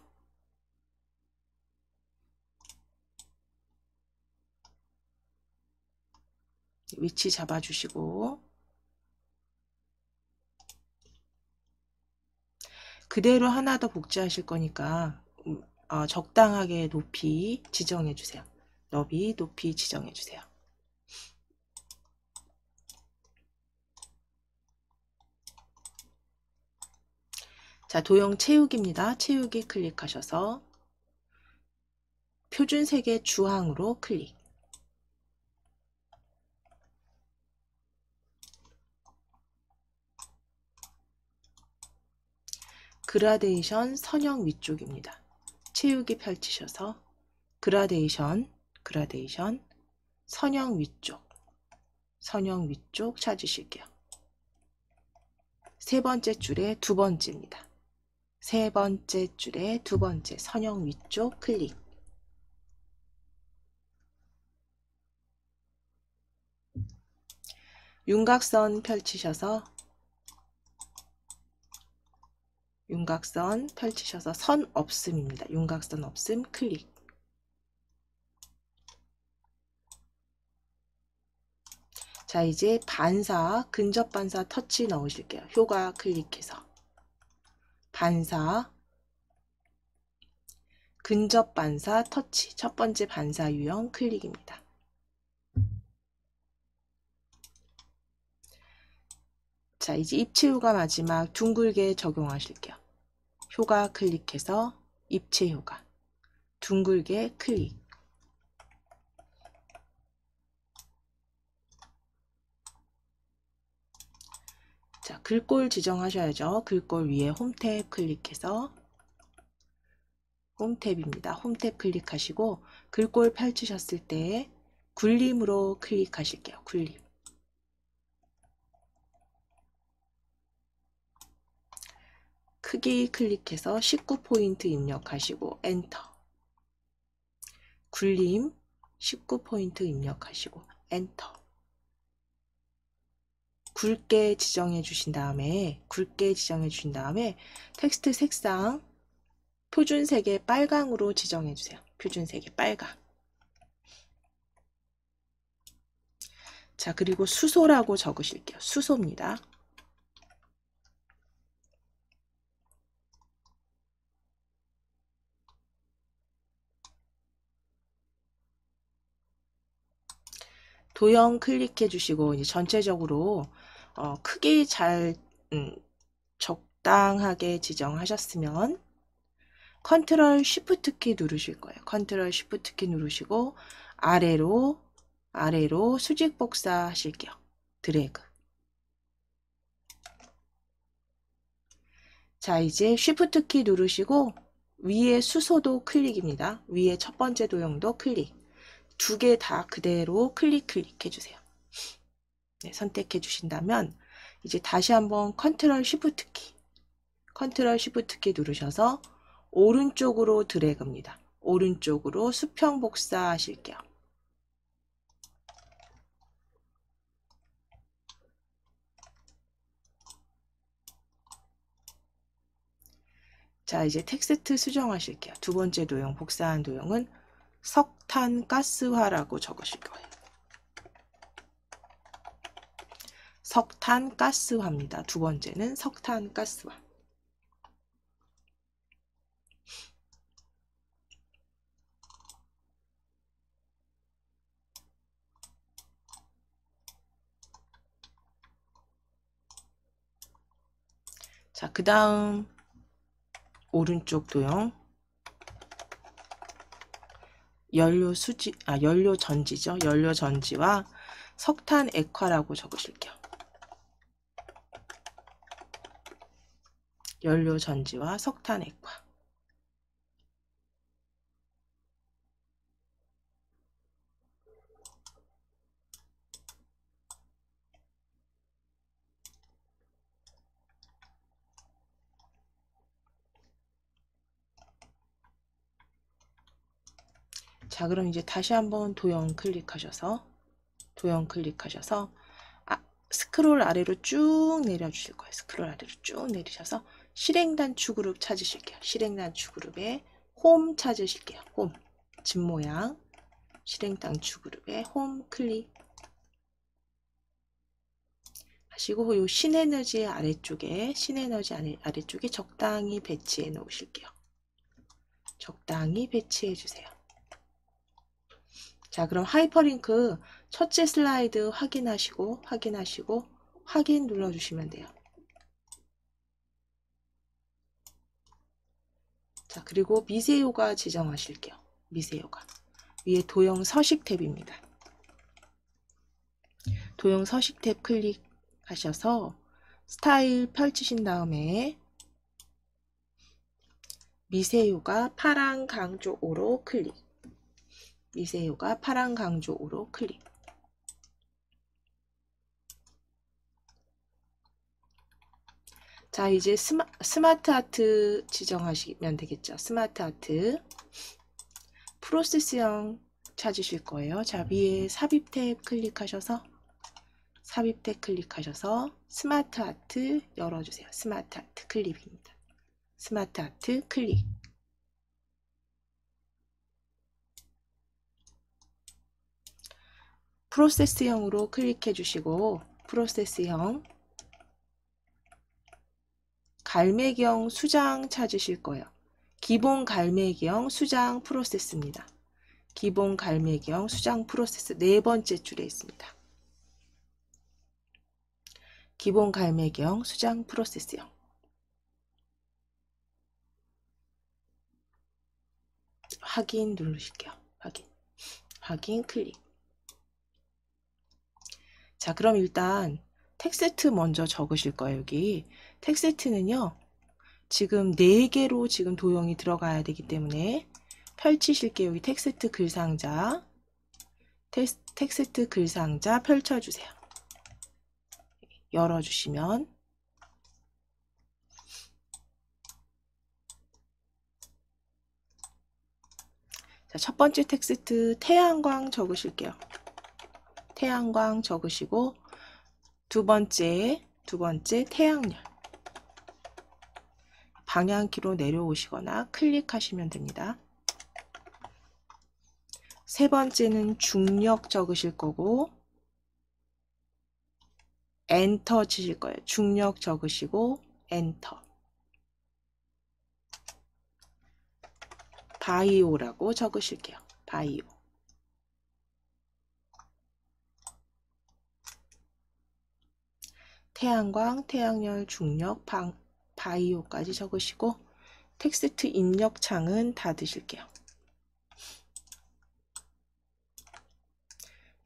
위치 잡아주시고 그대로 하나 더 복제하실 거니까 적당하게 높이 지정해 주세요. 높이 지정해 주세요. 자, 도형 채우기입니다. 채우기 클릭하셔서 표준색의 주황으로 클릭. 그라데이션 선형 위쪽입니다. 채우기 펼치셔서 그라데이션 선형 위쪽 찾으실게요. 세 번째 줄의 두 번째입니다. 세 번째 줄의 두 번째 선형 위쪽 클릭. 윤곽선 펼치셔서 선 없음입니다. 윤곽선 없음 클릭. 자, 이제 근접 반사 터치 넣으실게요. 효과 클릭해서 근접 반사 터치 첫 번째 반사 유형 클릭입니다. 자, 이제 입체효과 마지막 둥글게 적용하실게요. 효과 클릭해서 입체효과 둥글게 클릭. 자, 글꼴 지정하셔야죠. 글꼴 위에 홈탭 클릭해서 홈탭입니다. 홈탭 클릭하시고 글꼴 펼치셨을 때 굴림으로 클릭하실게요. 굴림. 크기 클릭해서 19포인트 입력하시고 엔터. 굴림 19포인트 입력하시고 엔터. 굵게 지정해 주신 다음에 텍스트 색상 표준색의 빨강으로 지정해 주세요. 표준색의 빨강. 자, 그리고 수소라고 적으실게요. 수소입니다. 도형 클릭해 주시고 이제 전체적으로 크기 잘 적당하게 지정하셨으면 컨트롤 쉬프트 키 누르실 거예요. 컨트롤 쉬프트 키 누르시고 아래로 수직 복사 하실게요. 드래그. 자, 이제 쉬프트 키 누르시고 위에 수소도 클릭입니다. 위에 첫 번째 도형도 클릭. 두 개 다 그대로 클릭해 주세요. 네, 선택해 주신다면 이제 다시 한번 컨트롤 쉬프트 키 누르셔서 오른쪽으로 드래그입니다. 오른쪽으로 수평 복사 하실게요. 자, 이제 텍스트 수정하실게요. 두 번째 도형, 복사한 도형은 석탄가스화라고 적으실 거예요. 석탄가스화입니다. 두 번째는 석탄가스화. 자, 그 다음 오른쪽 도형 연료 전지죠. 연료 전지와 석탄 액화라고 적으실게요. 연료 전지와 석탄 액화. 자, 그럼 이제 다시 한번 도형 클릭하셔서 스크롤 아래로 쭉 내려주실 거예요. 스크롤 아래로 쭉 내리셔서 실행단추 그룹 찾으실게요. 실행단추 그룹에 홈 찾으실게요. 홈, 집 모양, 실행단추 그룹에 홈 클릭 하시고 요 신에너지 아래쪽에 적당히 배치해 놓으실게요. 적당히 배치해 주세요. 자, 그럼 하이퍼링크 첫째 슬라이드 확인하시고 확인 눌러주시면 돼요. 자, 그리고 미세효과 지정하실게요. 미세효과. 위에 도형 서식 탭입니다. 도형 서식 탭 클릭하셔서 스타일 펼치신 다음에 미세효과 파란 강조 5로 클릭. 미세효과 파란 강조 5로 클릭. 자, 이제 스마트 아트 지정하시면 되겠죠. 스마트 아트. 프로세스형 찾으실 거예요. 자, 위에 삽입 탭 클릭하셔서 스마트 아트 열어주세요. 스마트 아트 클릭입니다. 스마트 아트 클릭. 프로세스형으로 클릭해 주시고 프로세스형 갈매경 수장 찾으실 거예요. 기본 갈매경 수장 프로세스입니다. 기본 갈매경 수장 프로세스 네 번째 줄에 있습니다. 기본 갈매경 수장 프로세스형. 확인 누르실게요. 확인 클릭. 자, 그럼 일단 텍스트 먼저 적으실 거예요. 여기 텍스트는요. 지금 4개로 지금 도형이 들어가야 되기 때문에 펼치실게요. 여기 텍스트 글상자 펼쳐주세요. 열어주시면 자, 첫 번째 텍스트 태양광 적으실게요. 태양광 적으시고 두 번째 태양열 방향키로 내려오시거나 클릭하시면 됩니다. 세 번째는 중력 적으실 거고 엔터 치실 거예요. 중력 적으시고 엔터. 바이오라고 적으실게요. 바이오. 태양광, 태양열, 중력, 바이오까지 적으시고 텍스트 입력창은 닫으실게요.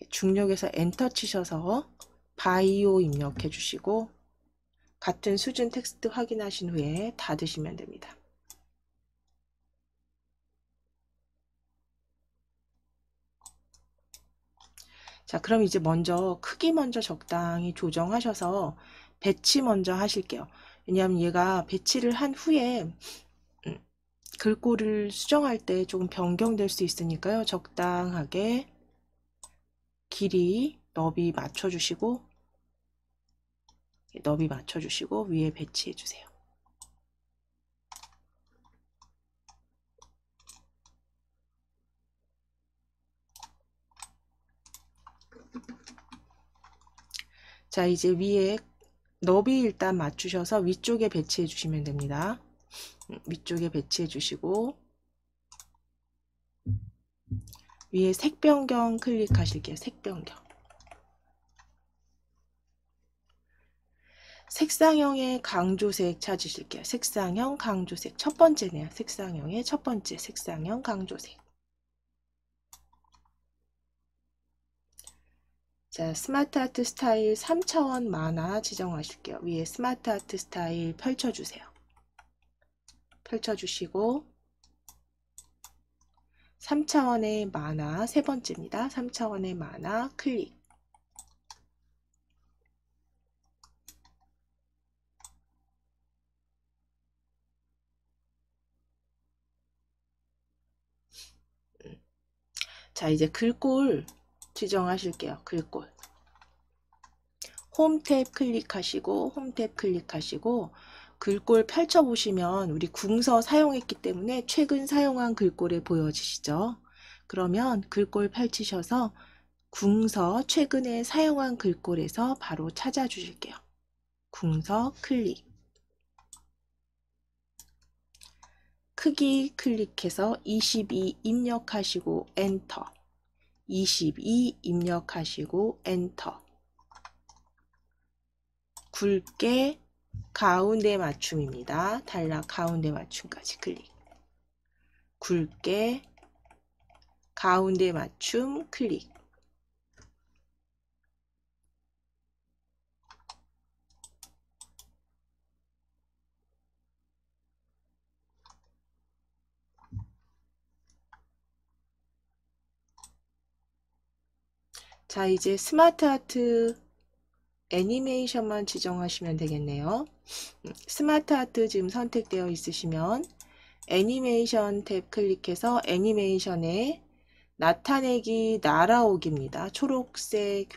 중력에서 엔터 치셔서 바이오 입력해 주시고 같은 수준 텍스트 확인하신 후에 닫으시면 됩니다. 자, 그럼 이제 크기 먼저 적당히 조정하셔서 배치 먼저 하실게요. 왜냐하면 얘가 배치를 한 후에 글꼴을 수정할 때 조금 변경될 수 있으니까요. 적당하게 길이, 너비 맞춰주시고 위에 배치해 주세요. 자, 이제 위에 너비 일단 맞추셔서 위쪽에 배치해 주시면 됩니다. 위쪽에 배치해 주시고 위에 색 변경 클릭하실게요. 색 변경. 색상형의 강조색 찾으실게요. 색상형 강조색 첫 번째네요. 색상형의 첫 번째 색상형 강조색. 자, 스마트 아트 스타일 3차원 만화 지정하실게요. 위에 스마트 아트 스타일 펼쳐주세요. 펼쳐주시고 3차원의 만화 세 번째입니다. 3차원의 만화 클릭. 자, 이제 글꼴 지정하실게요. 글꼴. 홈 탭 클릭하시고 홈 탭 클릭하시고 글꼴 펼쳐보시면 우리 궁서 사용했기 때문에 최근 사용한 글꼴에 보여지시죠? 그러면 글꼴 펼치셔서 궁서 최근에 사용한 글꼴에서 바로 찾아주실게요. 궁서 클릭. 크기 클릭해서 22 입력하시고 엔터. 22 입력하시고 엔터. 굵게 가운데 맞춤입니다. 단락 가운데 맞춤까지 클릭. 굵게 가운데 맞춤 클릭. 자, 이제 스마트 아트 애니메이션만 지정하시면 되겠네요. 스마트 아트 지금 선택되어 있으시면 애니메이션 탭 클릭해서 애니메이션에 나타내기 날아오기입니다. 초록색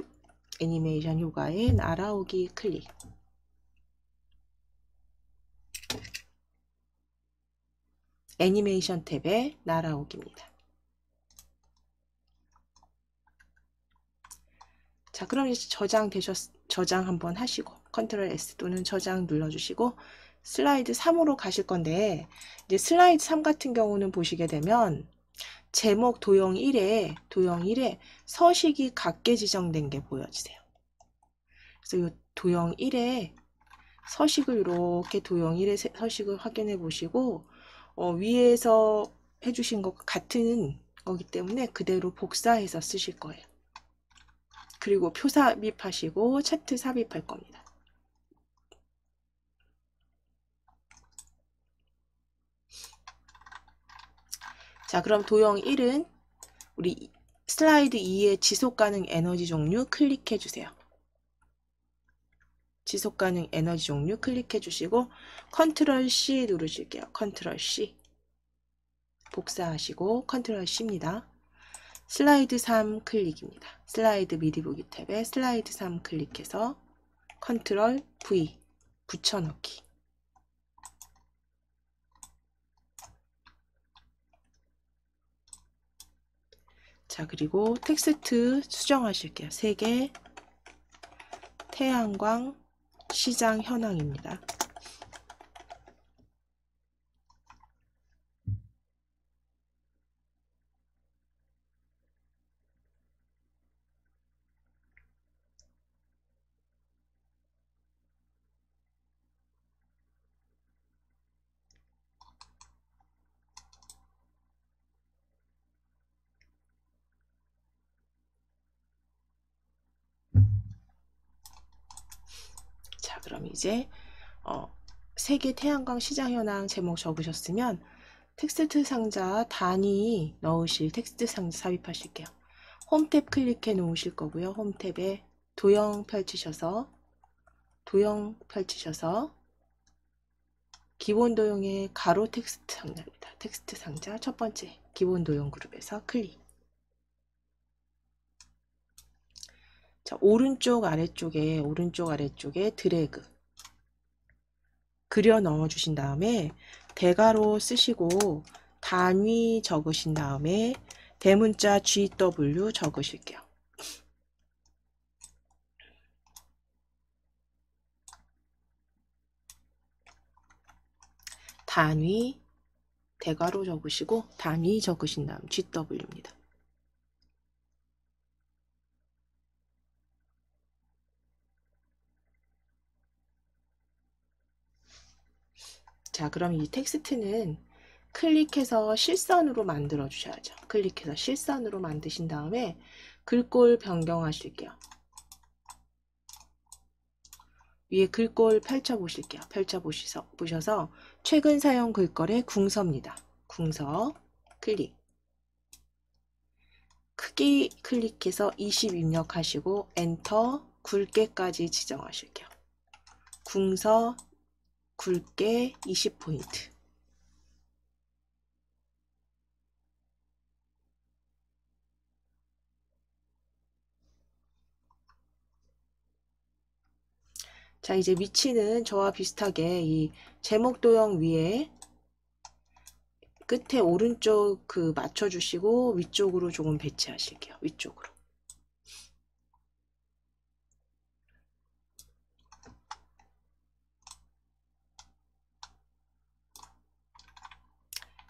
애니메이션 효과에 날아오기 클릭. 애니메이션 탭에 날아오기입니다. 자, 그럼 이제 저장 한번 하시고 컨트롤 S 또는 저장 눌러주시고 슬라이드 3으로 가실 건데, 이제 슬라이드 3 같은 경우는 보시게 되면 제목 도형 1에 서식이 각게 지정된 게 보여지세요. 그래서 이 도형 1에 서식을 이렇게 도형 1의 서식을 확인해 보시고 위에서 해주신 것과 같은 거기 때문에 그대로 복사해서 쓰실 거예요. 그리고 표 삽입하시고 차트 삽입할 겁니다. 자, 그럼 도형 1은 우리 슬라이드 2의 지속가능 에너지 종류 클릭해 주세요. 지속가능 에너지 종류 클릭해 주시고 컨트롤 C 누르실게요. 컨트롤 C. 복사하시고 컨트롤 C입니다. 슬라이드 3 클릭입니다. 슬라이드 미리 보기 탭에 슬라이드 3 클릭해서 컨트롤 V 붙여넣기. 자, 그리고 텍스트 수정하실게요. 3개 태양광 시장 현황입니다. 자, 그럼 이제 세계 태양광 시장 현황 제목 적으셨으면 텍스트 상자 단위 넣으실 텍스트 상자 삽입하실게요. 홈 탭 클릭해 놓으실 거고요. 홈 탭에 도형 펼치셔서 기본 도형의 가로 텍스트 상자입니다. 텍스트 상자 첫 번째 기본 도형 그룹에서 클릭. 자, 오른쪽 아래쪽에 드래그 그려 넣어 주신 다음에 대괄호 쓰시고 단위 적으신 다음에 대문자 GW 적으실게요. 단위 대괄호 적으시고 단위 적으신 다음 GW입니다. 자, 그럼 이 텍스트는 클릭해서 실선으로 만들어 주셔야죠. 클릭해서 실선으로 만드신 다음에 글꼴 변경하실게요. 위에 글꼴 펼쳐보실게요. 펼쳐보셔서 최근 사용 글꼴의 궁서입니다. 궁서 클릭. 크기 클릭해서 20 입력하시고 엔터 굵게까지 지정하실게요. 궁서 굵게 20포인트. 자, 이제 위치는 저와 비슷하게 이 제목 도형 위에 끝에 오른쪽 그 맞춰주시고 위쪽으로 조금 배치하실게요. 위쪽으로.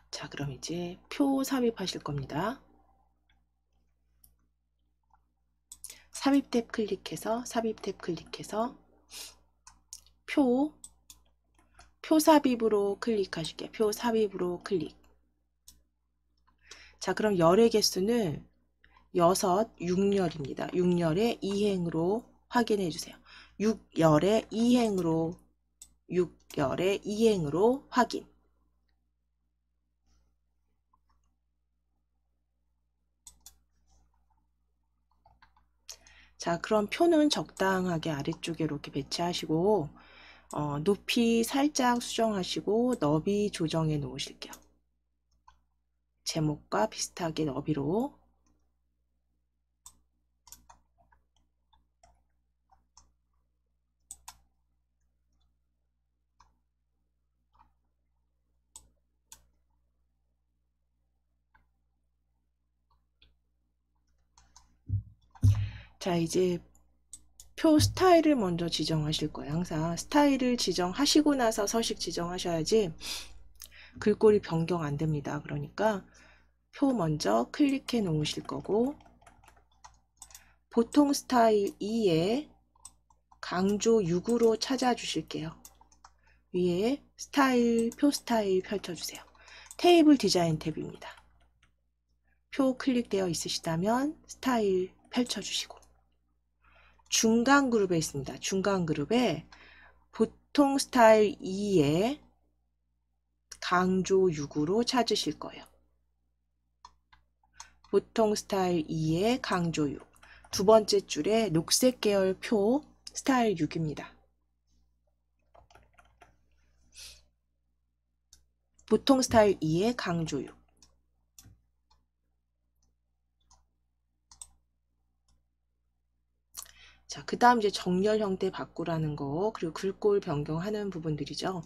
자, 그럼 이제 표 삽입하실 겁니다. 삽입 탭 클릭해서 표 삽입으로 클릭하실게요. 표 삽입으로 클릭. 자, 그럼 열의 개수는 6, 6열입니다. 6열의 2행으로 확인해 주세요. 6열의 2행으로 확인. 자, 그럼 표는 적당하게 아래쪽에 이렇게 배치하시고 높이 살짝 수정하시고 너비 조정해 놓으실게요. 제목과 비슷하게 너비로. 자, 이제 표 스타일을 먼저 지정하실 거예요. 항상 스타일을 지정하시고 나서 서식 지정하셔야지 글꼴이 변경 안 됩니다. 그러니까 표 먼저 클릭해 놓으실 거고, 보통 스타일 2에 강조 6으로 찾아주실게요. 위에 스타일, 표 스타일 펼쳐주세요. 테이블 디자인 탭입니다. 표 클릭되어 있으시다면 스타일 펼쳐주시고, 중간 그룹에 있습니다. 중간 그룹에 보통 스타일 2에 강조 6으로 찾으실 거예요. 보통 스타일 2에 강조 6. 두 번째 줄에 녹색 계열 표 스타일 6입니다. 보통 스타일 2에 강조 6. 자, 그 다음 이제 정렬 형태 바꾸라는 거, 그리고 글꼴 변경하는 부분들이죠.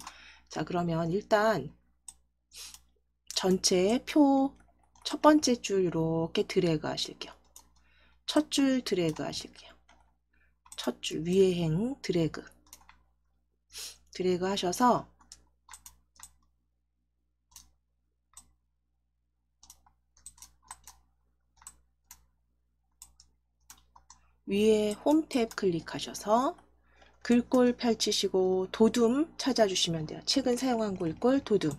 자, 그러면 일단 전체 표 첫 번째 줄 이렇게 드래그 하실게요. 첫 줄 드래그 하실게요. 첫 줄 위에 행 드래그 하셔서 위에 홈 탭 클릭하셔서 글꼴 펼치시고 도둠 찾아주시면 돼요. 최근 사용한 글꼴 도둠.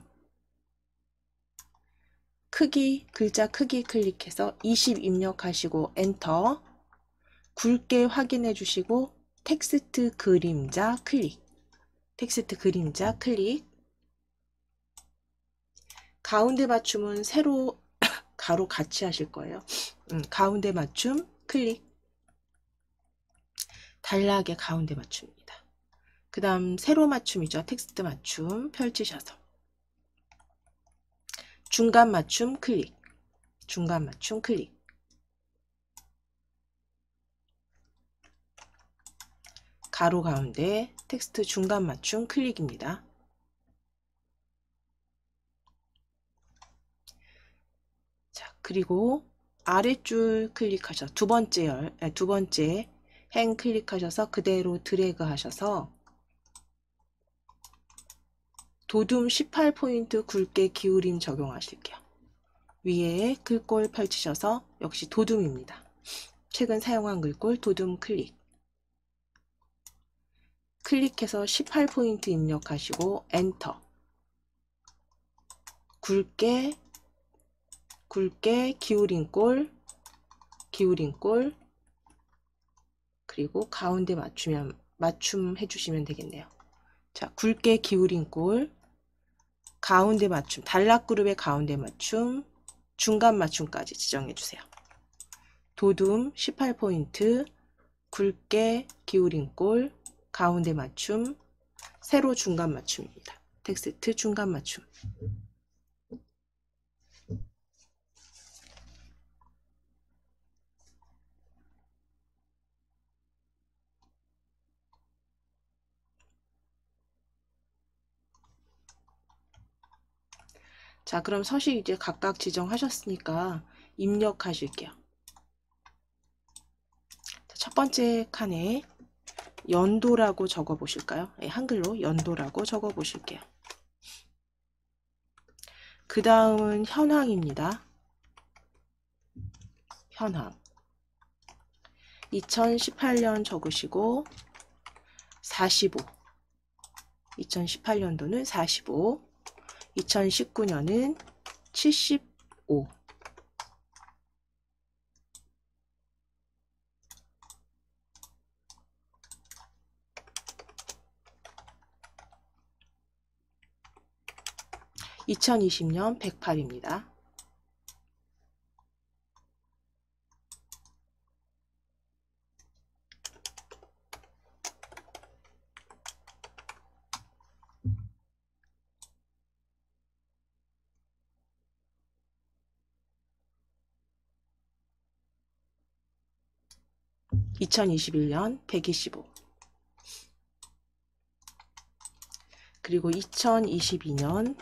크기, 글자 크기 클릭해서 20 입력하시고 엔터. 굵게 확인해 주시고 텍스트 그림자 클릭. 텍스트 그림자 클릭. 가운데 맞춤은 세로 가로 같이 하실 거예요. 가운데 맞춤 클릭. 단락의 가운데 맞춤입니다. 그 다음 세로 맞춤이죠. 텍스트 맞춤 펼치셔서 중간 맞춤 클릭. 중간 맞춤 클릭. 가로 가운데 텍스트 중간 맞춤 클릭입니다. 자, 그리고 아랫줄 클릭하셔서 두 번째 행 클릭하셔서 그대로 드래그 하셔서 도둠 18포인트 굵게 기울임 적용하실게요. 위에 글꼴 펼치셔서 역시 도둠입니다. 최근 사용한 글꼴 도둠 클릭. 클릭해서 18포인트 입력하시고 엔터. 굵게 기울인 꼴 그리고 가운데 맞춤 해주시면 되겠네요. 자, 굵게 기울인 꼴 가운데 맞춤, 단락 그룹의 가운데 맞춤, 중간 맞춤까지 지정해 주세요. 도둠 18포인트, 굵게 기울인 꼴, 가운데 맞춤, 세로 중간 맞춤입니다. 텍스트 중간 맞춤. 자, 그럼 서식 이제 각각 지정하셨으니까 입력하실게요. 자, 첫 번째 칸에 연도라고 적어 보실까요? 네, 한글로 연도라고 적어 보실게요. 그 다음은 현황입니다. 현황. 2018년 적으시고 45. 2018년도는 45. 2019년은 75. 2020년 108입니다. (2021년) 125. 그리고 2022년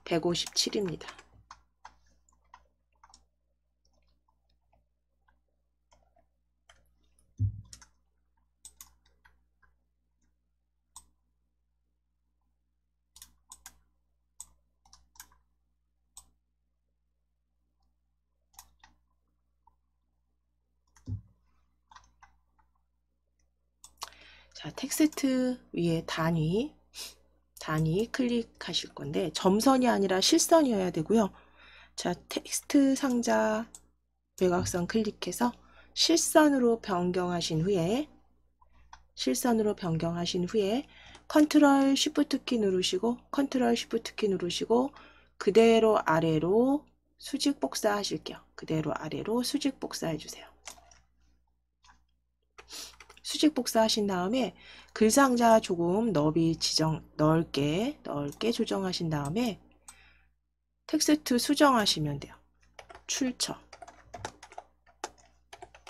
157입니다. 자, 텍스트 위에 단위 클릭하실 건데 점선이 아니라 실선이어야 되고요. 자, 텍스트 상자 외곽선 클릭해서 실선으로 변경하신 후에 컨트롤 쉬프트 키 누르시고 그대로 아래로 수직 복사하실게요. 그대로 아래로 수직 복사해 주세요. 수직 복사하신 다음에 글 상자 조금 넓이 넓게 조정하신 다음에 텍스트 수정하시면 돼요. 출처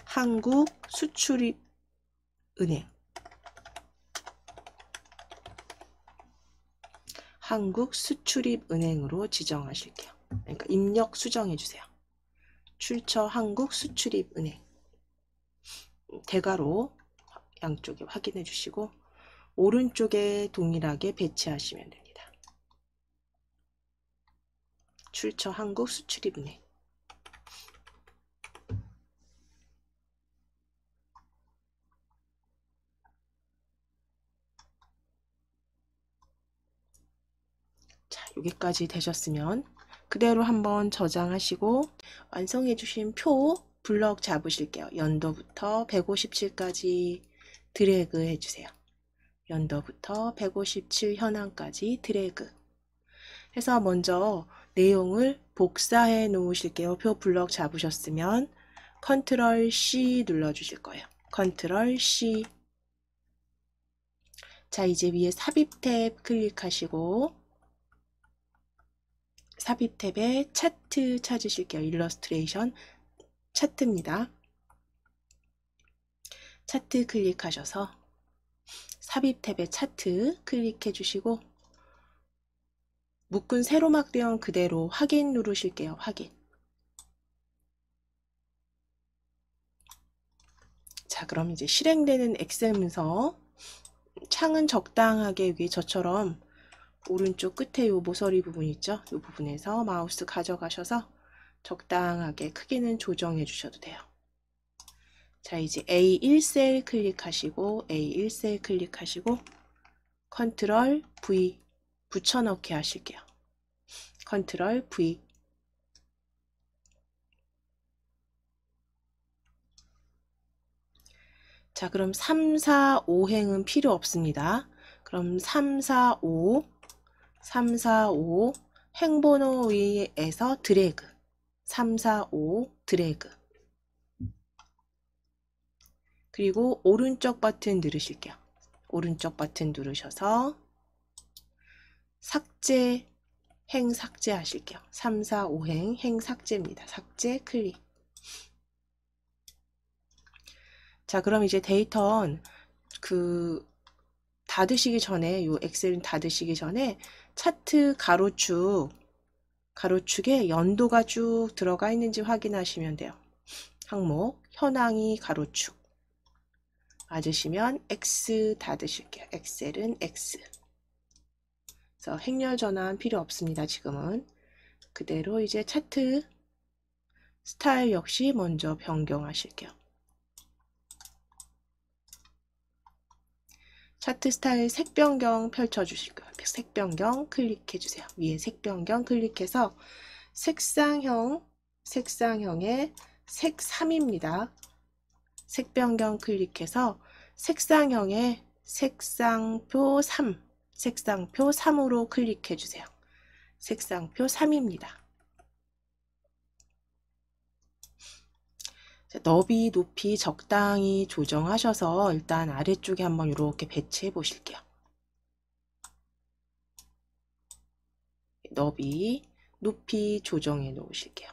한국수출입은행 한국수출입은행으로 지정하실게요. 그러니까 입력 수정해 주세요. 출처 한국수출입은행 대괄호 양쪽에 확인해 주시고 오른쪽에 동일하게 배치하시면 됩니다. 출처 한국수출입은행. 자, 여기까지 되셨으면 그대로 한번 저장하시고 완성해 주신 표 블럭 잡으실게요. 연도부터 157까지 드래그 해주세요. 연도부터 157 현황까지 드래그 해서 먼저 내용을 복사해 놓으실게요. 표 블럭 잡으셨으면 컨트롤 C 눌러 주실 거예요. 컨트롤 C. 자, 이제 위에 삽입 탭 클릭하시고 삽입 탭에 차트 찾으실게요. 일러스트레이션 차트입니다. 차트 클릭하셔서 삽입 탭에 차트 클릭해 주시고 묶은 세로막 대형 그대로 확인 누르실게요. 확인. 자, 그럼 이제 실행되는 엑셀 문서 창은 적당하게 위에 저처럼 오른쪽 끝에 요 모서리 부분 있죠? 이 부분에서 마우스 가져가셔서 적당하게 크기는 조정해 주셔도 돼요. 자, 이제 A1셀 클릭하시고 A1셀 클릭하시고 컨트롤 V 붙여넣기 하실게요. 컨트롤 V. 자, 그럼 3, 4, 5행은 필요 없습니다. 그럼 3, 4, 5 행번호 위에서 드래그 3, 4, 5 드래그 그리고 오른쪽 버튼 누르실게요. 오른쪽 버튼 누르셔서 삭제 행 삭제 하실게요. 3, 4, 5행 행 삭제입니다. 삭제 클릭. 자, 그럼 이제 데이터는 닫으시기 전에 요 엑셀 닫으시기 전에 차트 가로축 가로축에 연도가 쭉 들어가 있는지 확인하시면 돼요. 항목 현황이 가로축 맞으시면 X 닫으실게요. 엑셀은 X. 그래서 행렬 전환 필요 없습니다. 지금은 그대로 이제 차트 스타일 역시 먼저 변경하실게요. 차트 스타일 색 변경 펼쳐주실 거예요. 색 변경 클릭해 주세요. 위에 색 변경 클릭해서 색상형에 색 3입니다. 색 변경 클릭해서 색상형에 색상표 3, 색상표 3으로 클릭해 주세요. 색상표 3입니다. 너비, 높이 적당히 조정하셔서 일단 아래쪽에 한번 이렇게 배치해 보실게요. 너비, 높이 조정해 놓으실게요.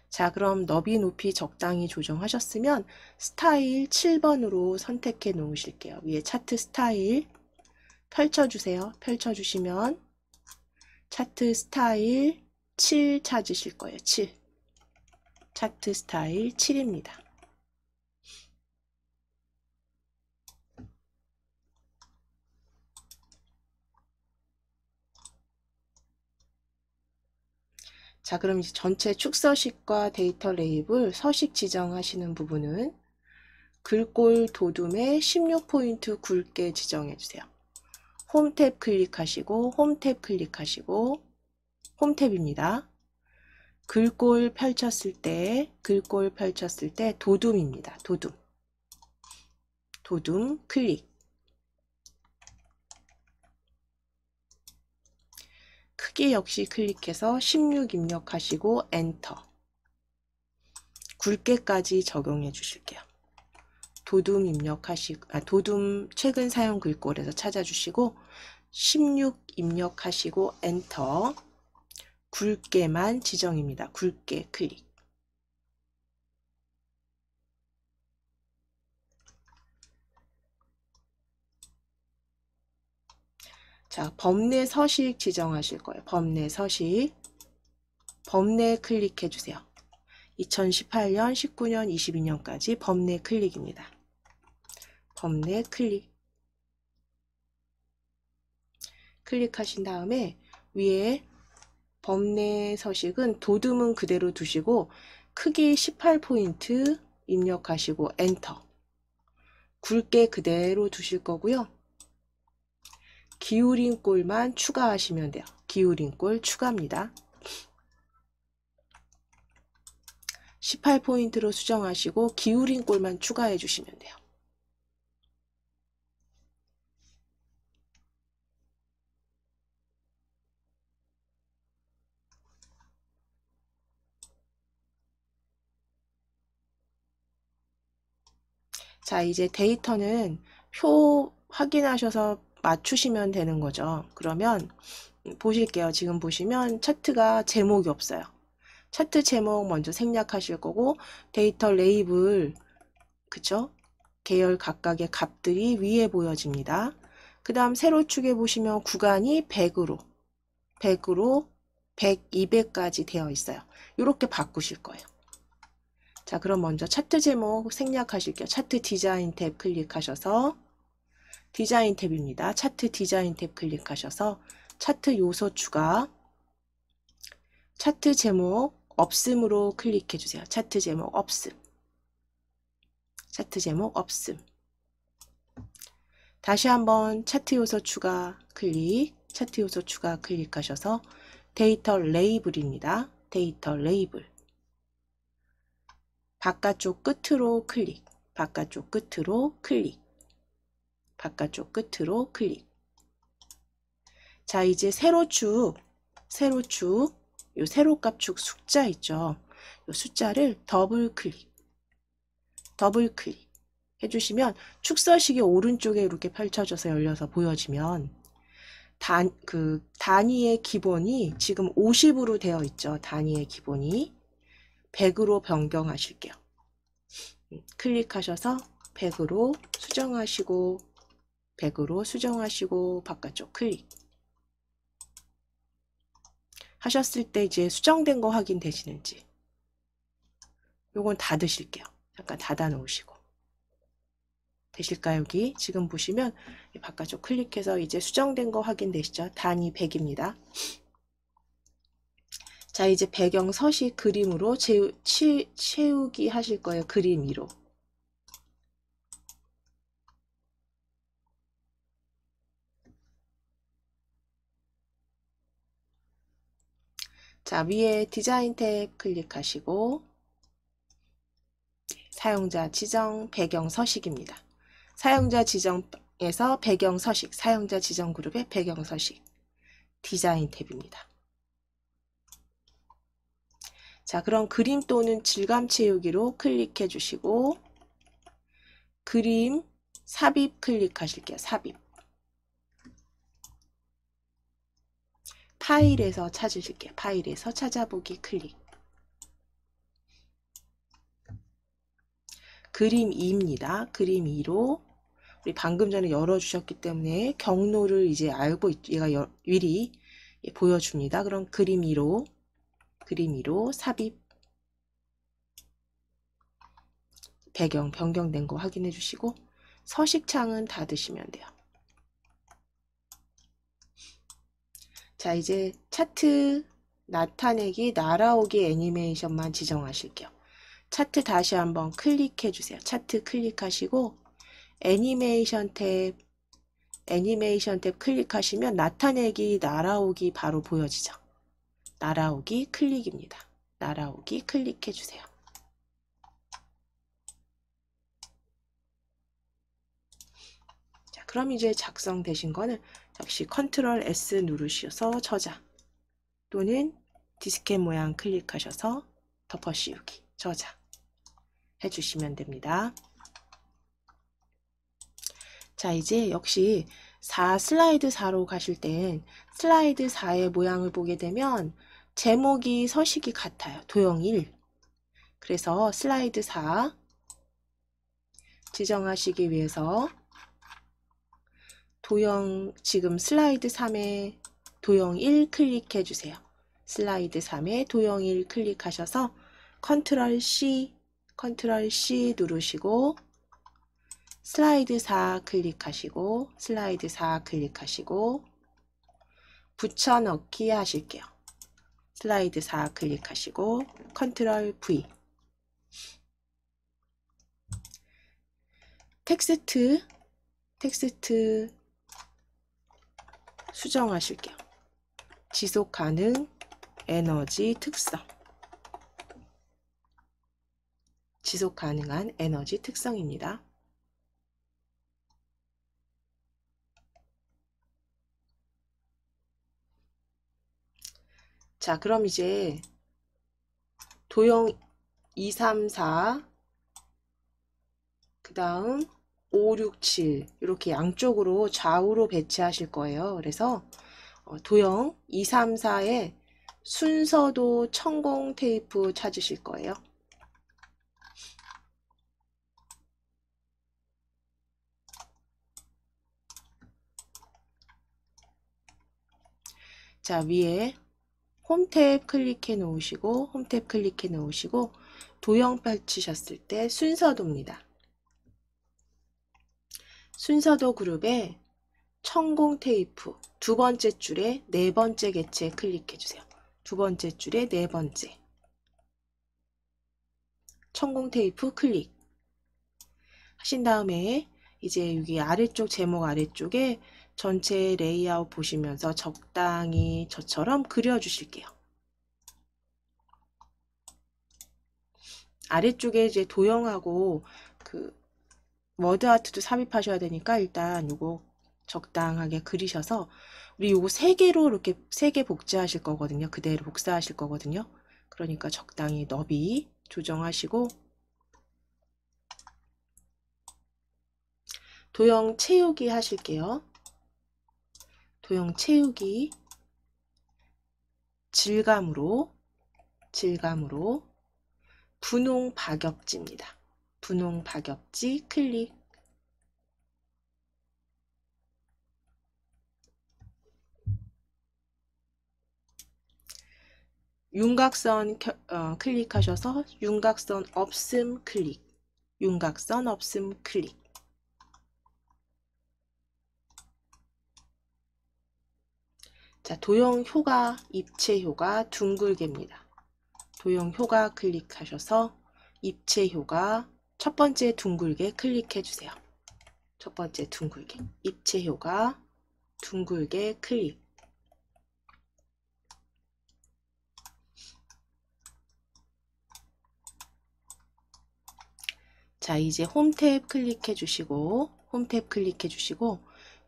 자, 그럼 너비, 높이 적당히 조정하셨으면 스타일 7번으로 선택해 놓으실게요. 위에 차트 스타일 펼쳐주세요. 펼쳐주시면 차트 스타일 7 찾으실 거예요. 7. 차트 스타일 7입니다. 자, 그럼 이제 전체 축서식과 데이터 레이블 서식 지정하시는 부분은 글꼴 도둠에 16포인트 굵게 지정해 주세요. 홈 탭 클릭하시고 홈 탭 클릭하시고 홈 탭입니다. 글꼴 펼쳤을 때 도둠입니다. 도둠 클릭. 크기 역시 클릭해서 16 입력하시고 엔터. 굵게까지 적용해 주실게요. 도둠 도둠 최근 사용 글꼴에서 찾아주시고 16 입력하시고 엔터. 굵게만 지정입니다. 굵게 클릭. 자, 범내 서식 지정하실 거예요. 범내 서식. 범내 클릭해 주세요. 2018년, 19년, 22년까지 범내 클릭입니다. 범내 클릭. 클릭하신 다음에 위에 범내 서식은 도둠은 그대로 두시고 크기 18포인트 입력하시고 엔터. 굵게 그대로 두실 거고요. 기울인 꼴만 추가하시면 돼요. 기울인 꼴 추가입니다. 18포인트로 수정하시고 기울인 꼴만 추가해 주시면 돼요. 자, 이제 데이터는 표 확인하셔서 맞추시면 되는 거죠. 그러면 보실게요. 지금 보시면 차트가 제목이 없어요. 차트 제목 먼저 생략하실 거고 데이터 레이블 그쵸? 계열 각각의 값들이 위에 보여집니다. 그 다음 세로축에 보시면 구간이 100으로 100, 200까지 되어 있어요. 이렇게 바꾸실 거예요. 자, 그럼 먼저 차트 제목 생략하실게요. 차트 디자인 탭 클릭하셔서 디자인 탭입니다. 차트 디자인 탭 클릭하셔서 차트 요소 추가, 차트 제목 없음으로 클릭해 주세요. 차트 제목 없음. 차트 제목 없음. 다시 한번 차트 요소 추가 클릭, 차트 요소 추가 클릭하셔서 데이터 레이블입니다. 데이터 레이블. 바깥쪽 끝으로 클릭, 바깥쪽 끝으로 클릭, 바깥쪽 끝으로 클릭. 자, 이제 세로축, 요 세로값축 숫자 있죠. 요 숫자를 더블 클릭 해주시면 축서식이 오른쪽에 이렇게 펼쳐져서 열려서 보여지면 단위의 기본이 지금 50으로 되어 있죠. 단위의 기본이 100으로 변경하실게요. 클릭하셔서 100으로 수정하시고 100으로 수정하시고 바깥쪽 클릭 하셨을 때 이제 수정된 거 확인되시는지 요건 닫으실게요. 잠깐 닫아 놓으시고 되실까요? 여기 지금 보시면 바깥쪽 클릭해서 이제 수정된 거 확인되시죠? 단위 100입니다. 자, 이제 배경 서식 그림으로 채우기 하실 거예요. 그림 위로. 자, 위에 디자인 탭 클릭하시고 사용자 지정 배경 서식입니다. 사용자 지정에서 배경 서식, 사용자 지정 그룹의 배경 서식 디자인 탭입니다. 자, 그럼 그림 또는 질감 채우기로 클릭해 주시고 그림 삽입 클릭하실게요. 삽입. 파일에서 찾으실게요. 파일에서 찾아보기 클릭. 그림 2입니다. 그림 2로 우리 방금 전에 열어주셨기 때문에 경로를 이제 알고 얘가 미리 보여줍니다. 그럼 그림 2로 삽입 배경 변경된 거 확인해 주시고 서식창은 닫으시면 돼요. 자, 이제 차트 나타내기 날아오기 애니메이션만 지정하실게요. 차트 다시 한번 클릭해 주세요. 차트 클릭하시고 애니메이션 탭 클릭하시면 나타내기 날아오기 바로 보여지죠. 날아오기 클릭입니다. 날아오기 클릭해 주세요. 자, 그럼 이제 작성되신 거는 역시 컨트롤 S 누르셔서 저장 또는 디스켓 모양 클릭하셔서 덮어 씌우기 저장 해주시면 됩니다. 자, 이제 역시 슬라이드 4로 가실 땐 슬라이드 4의 모양을 보게 되면 제목이 서식이 같아요. 도형 1. 그래서 슬라이드 4 지정하시기 위해서 지금 슬라이드 3에 도형 1 클릭해 주세요. 슬라이드 3에 도형 1 클릭하셔서 컨트롤 C 누르시고 슬라이드 4 클릭하시고 슬라이드 4 클릭하시고 붙여넣기 하실게요. 슬라이드 4 클릭하시고 컨트롤 V 텍스트 수정하실게요. 지속 가능 에너지 특성 지속 가능한 에너지 특성입니다. 자, 그럼 이제 도형 2, 3, 4 그 다음 5, 6, 7 이렇게 양쪽으로 좌우로 배치하실 거예요. 그래서 도형 2, 3, 4에 순서도 천공 테이프 찾으실 거예요. 자, 위에 홈 탭 클릭해 놓으시고 도형 펼치셨을 때 순서도입니다. 순서도 그룹에 천공 테이프 두 번째 줄에 네 번째 개체 클릭해 주세요. 두 번째 줄에 네 번째 천공 테이프 클릭 하신 다음에 이제 여기 아래쪽 제목 아래쪽에 전체 레이아웃 보시면서 적당히 저처럼 그려 주실게요. 아래쪽에 이제 도형하고 워드 아트도 삽입하셔야 되니까 일단 요거 적당하게 그리셔서 우리 요거 3개로 이렇게 3개 복제하실 거거든요. 그대로 복사하실 거거든요. 그러니까 적당히 너비 조정하시고 도형 채우기 하실게요. 도형 채우기, 질감으로 분홍 박엽지입니다. 분홍 박엽지 클릭. 윤곽선 클릭하셔서 윤곽선 없음 클릭. 윤곽선 없음 클릭. 자, 도형 효과, 입체 효과 둥글게입니다. 도형 효과 클릭하셔서 입체 효과 첫 번째 둥글게 클릭해 주세요. 첫 번째 둥글게. 입체 효과 둥글게 클릭. 자, 이제 홈 탭 클릭해 주시고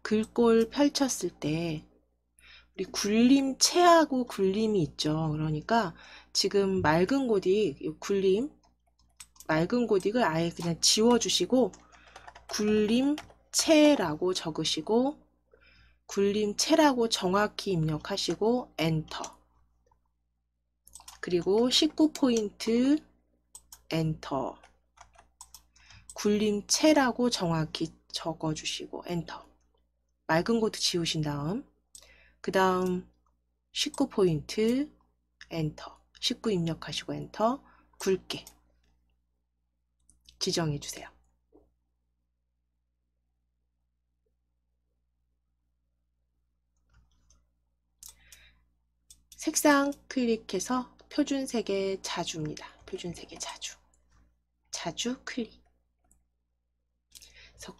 글꼴 펼쳤을 때 우리 굴림체하고 굴림이 있죠. 그러니까 지금 맑은 고딕 맑은 고딕을 아예 그냥 지워주시고 굴림체라고 적으시고 굴림체라고 정확히 입력하시고 엔터. 그리고 19포인트 엔터. 굴림체라고 정확히 적어주시고 엔터. 맑은 고딕 지우신 다음 그 다음 19포인트 엔터. 19 입력하시고 엔터. 굵게 지정해 주세요. 색상 클릭해서 표준색의 자주입니다. 표준색의 자주 클릭. 그래서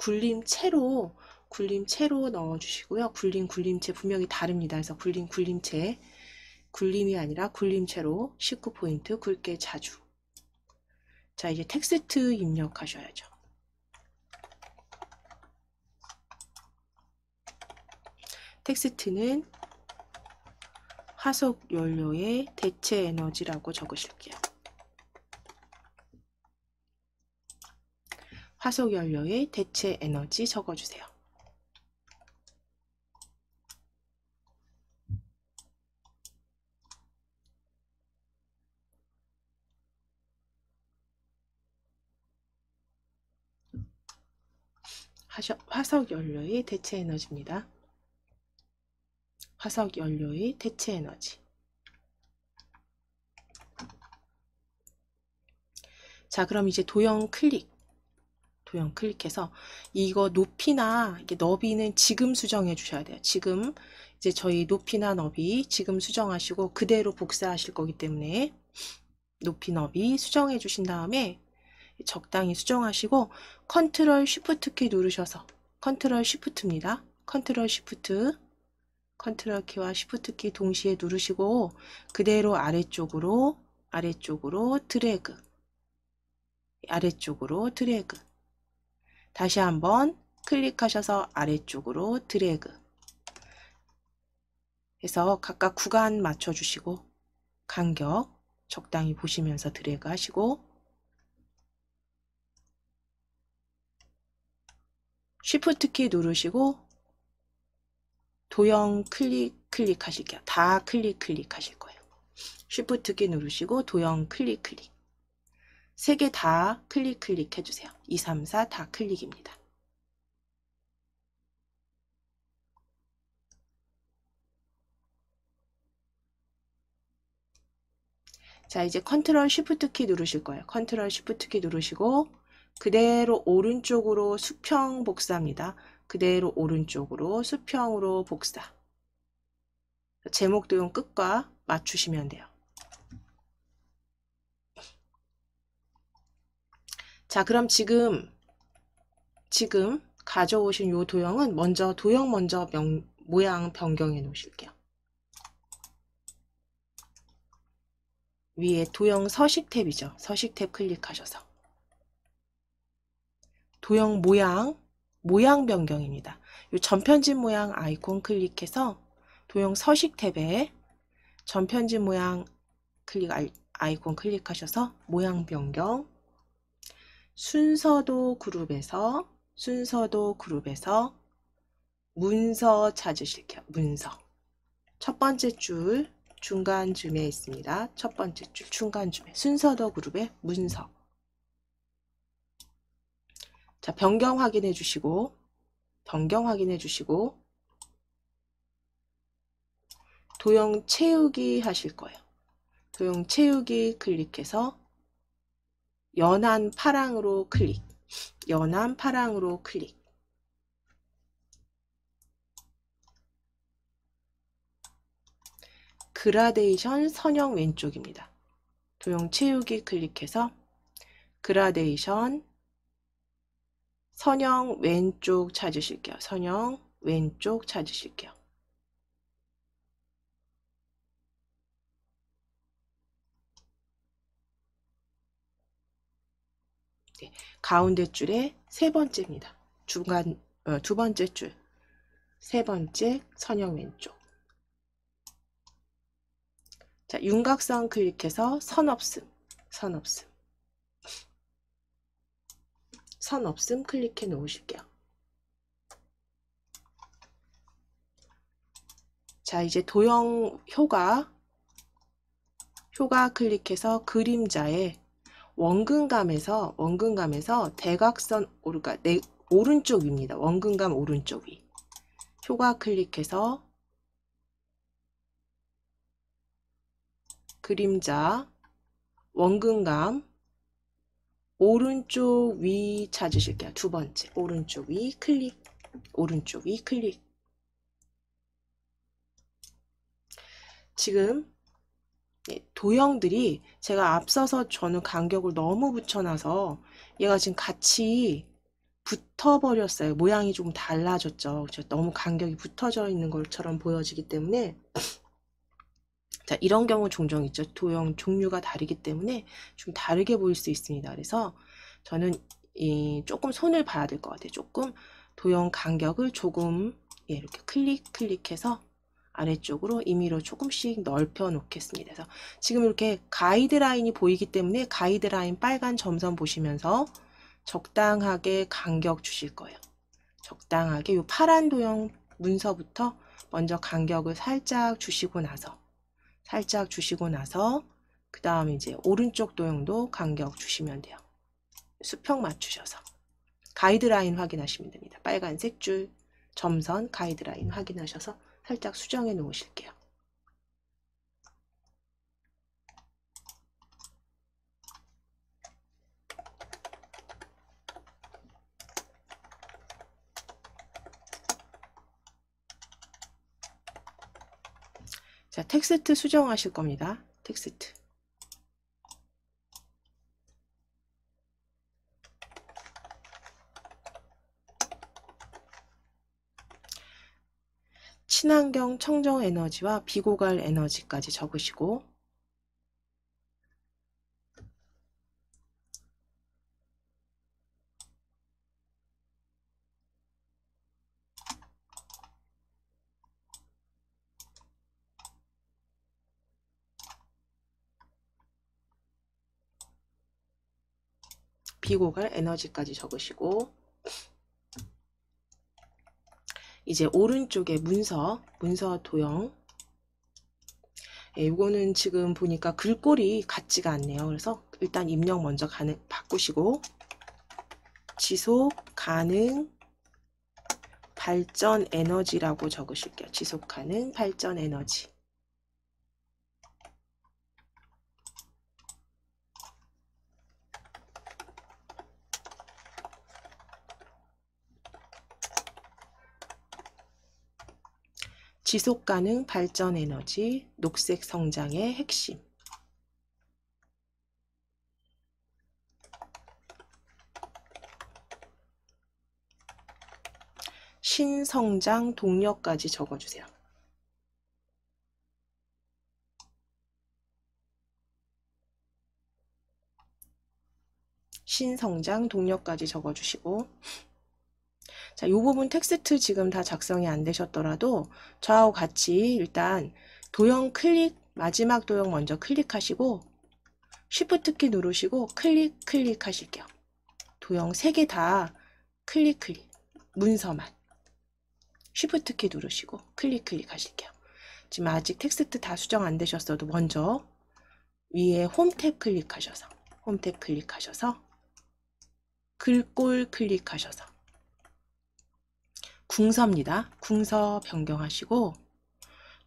굴림체로 넣어주시고요. 굴림체 분명히 다릅니다. 그래서 굴림체 굴림이 아니라 굴림체로 19포인트 굵게 자주. 자, 이제 텍스트 입력하셔야죠. 텍스트는 화석 연료의 대체 에너지라고 적으실게요. 화석 연료의 대체 에너지 적어주세요. 화석 연료의 대체 에너지입니다. 화석 연료의 대체 에너지. 자, 그럼 이제 도형 클릭해서 이거 높이나 이게 너비는 지금 수정해 주셔야 돼요. 지금 이제 저희 높이나 너비 지금 수정하시고 그대로 복사하실 거기 때문에 높이 너비 수정해 주신 다음에 적당히 수정하시고 컨트롤 쉬프트 키 누르셔서 컨트롤 쉬프트입니다. 컨트롤 키와 쉬프트 키 동시에 누르시고 그대로 아래쪽으로 드래그. 다시 한번 클릭하셔서 아래쪽으로 드래그 해서 각각 구간 맞춰주시고 간격 적당히 보시면서 드래그 하시고 쉬프트 키 누르시고 도형 클릭하실게요. 다 클릭하실 거예요. 쉬프트 키 누르시고 도형 클릭 3개 다 클릭 해주세요. 2, 3, 4 다 클릭입니다. 자, 이제 컨트롤 쉬프트 키 누르실 거예요. 컨트롤 쉬프트 키 누르시고 그대로 오른쪽으로 수평 복사입니다. 그대로 오른쪽으로 수평으로 복사. 제목 도형 끝과 맞추시면 돼요. 자, 그럼 지금 가져오신 요 도형은 도형 먼저 모양 변경해 놓으실게요. 위에 도형 서식 탭이죠. 서식 탭 클릭하셔서 도형 모양 변경입니다. 요 전편집 모양 아이콘 클릭해서 도형 서식 탭에 전편집 모양 아이콘 클릭하셔서 모양 변경 순서도 그룹에서 문서 찾으실게요. 문서. 첫 번째 줄 중간쯤에 있습니다. 첫 번째 줄 중간쯤에 순서도 그룹의 문서. 자, 변경 확인해 주시고 도형 채우기 하실 거예요. 도형 채우기 클릭해서 연한 파랑으로 클릭. 연한 파랑으로 클릭. 그라데이션 선형 왼쪽입니다. 도형 채우기 클릭해서 그라데이션 선형 왼쪽 찾으실게요. 선형 왼쪽 찾으실게요. 네, 가운데 줄에 세 번째입니다. 중간 두 번째 줄 세 번째 선형 왼쪽. 자, 윤곽선 클릭해서 선 없음 클릭해 놓으실게요. 자, 이제 도형 효과 클릭해서 그림자에 원근감에서 대각선 그러니까 오른쪽 위입니다. 원근감 오른쪽 위. 효과 클릭해서 그림자 원근감 오른쪽 위 찾으실게요. 두 번째 오른쪽 위 클릭. 지금 도형들이 제가 앞서서 저는 간격을 너무 붙여놔서 얘가 지금 같이 붙어버렸어요. 모양이 좀 달라졌죠. 너무 간격이 붙어져 있는 것처럼 보여지기 때문에 자, 이런 경우 종종 있죠. 도형 종류가 다르기 때문에 좀 다르게 보일 수 있습니다. 그래서 저는 조금 손을 봐야 될 것 같아요. 조금 도형 간격을 조금 이렇게 클릭해서 아래쪽으로 임의로 조금씩 넓혀 놓겠습니다. 그래서 지금 이렇게 가이드라인이 보이기 때문에 가이드라인 빨간 점선 보시면서 적당하게 간격 주실 거예요. 적당하게 이 파란 도형 문서부터 먼저 간격을 살짝 주시고 나서 그 다음에 이제 오른쪽 도형도 간격 주시면 돼요. 수평 맞추셔서 가이드라인 확인하시면 됩니다. 빨간색 줄 점선 가이드라인 확인하셔서 살짝 수정해 놓으실게요. 자, 텍스트 수정하실 겁니다. 텍스트. 친환경 청정 에너지와 비고갈 에너지까지 적으시고 비고갈 에너지까지 적으시고 이제 오른쪽에 문서 도형 이거는 지금 보니까 글꼴이 같지가 않네요. 그래서 일단 입력 먼저 바꾸시고 지속 가능 발전 에너지라고 적으실게요. 지속 가능 발전 에너지. 지속 가능 발전 에너지, 녹색 성장의 핵심. 신성장 동력까지 적어주세요. 신성장 동력까지 적어주시고 자, 이 부분 텍스트 지금 다 작성이 안 되셨더라도 저하고 같이 일단 도형 마지막 도형 먼저 클릭하시고 쉬프트 키 누르시고 클릭하실게요. 도형 3개 다 클릭 문서만 쉬프트 키 누르시고 클릭하실게요. 지금 아직 텍스트 다 수정 안 되셨어도 먼저 위에 홈 탭 클릭하셔서 글꼴 클릭하셔서 궁서입니다. 궁서 변경하시고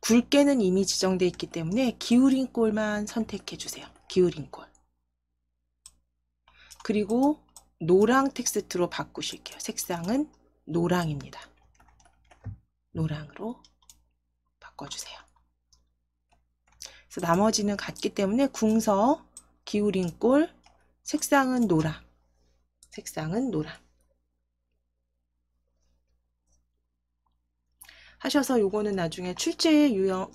굵게는 이미 지정되어 있기 때문에 기울인 꼴만 선택해 주세요. 기울인 꼴. 그리고 노랑 텍스트로 바꾸실게요. 색상은 노랑입니다. 노랑으로 바꿔주세요. 그래서 나머지는 같기 때문에 궁서, 기울인 꼴, 색상은 노랑. 하셔서 요거는 나중에 출제 유형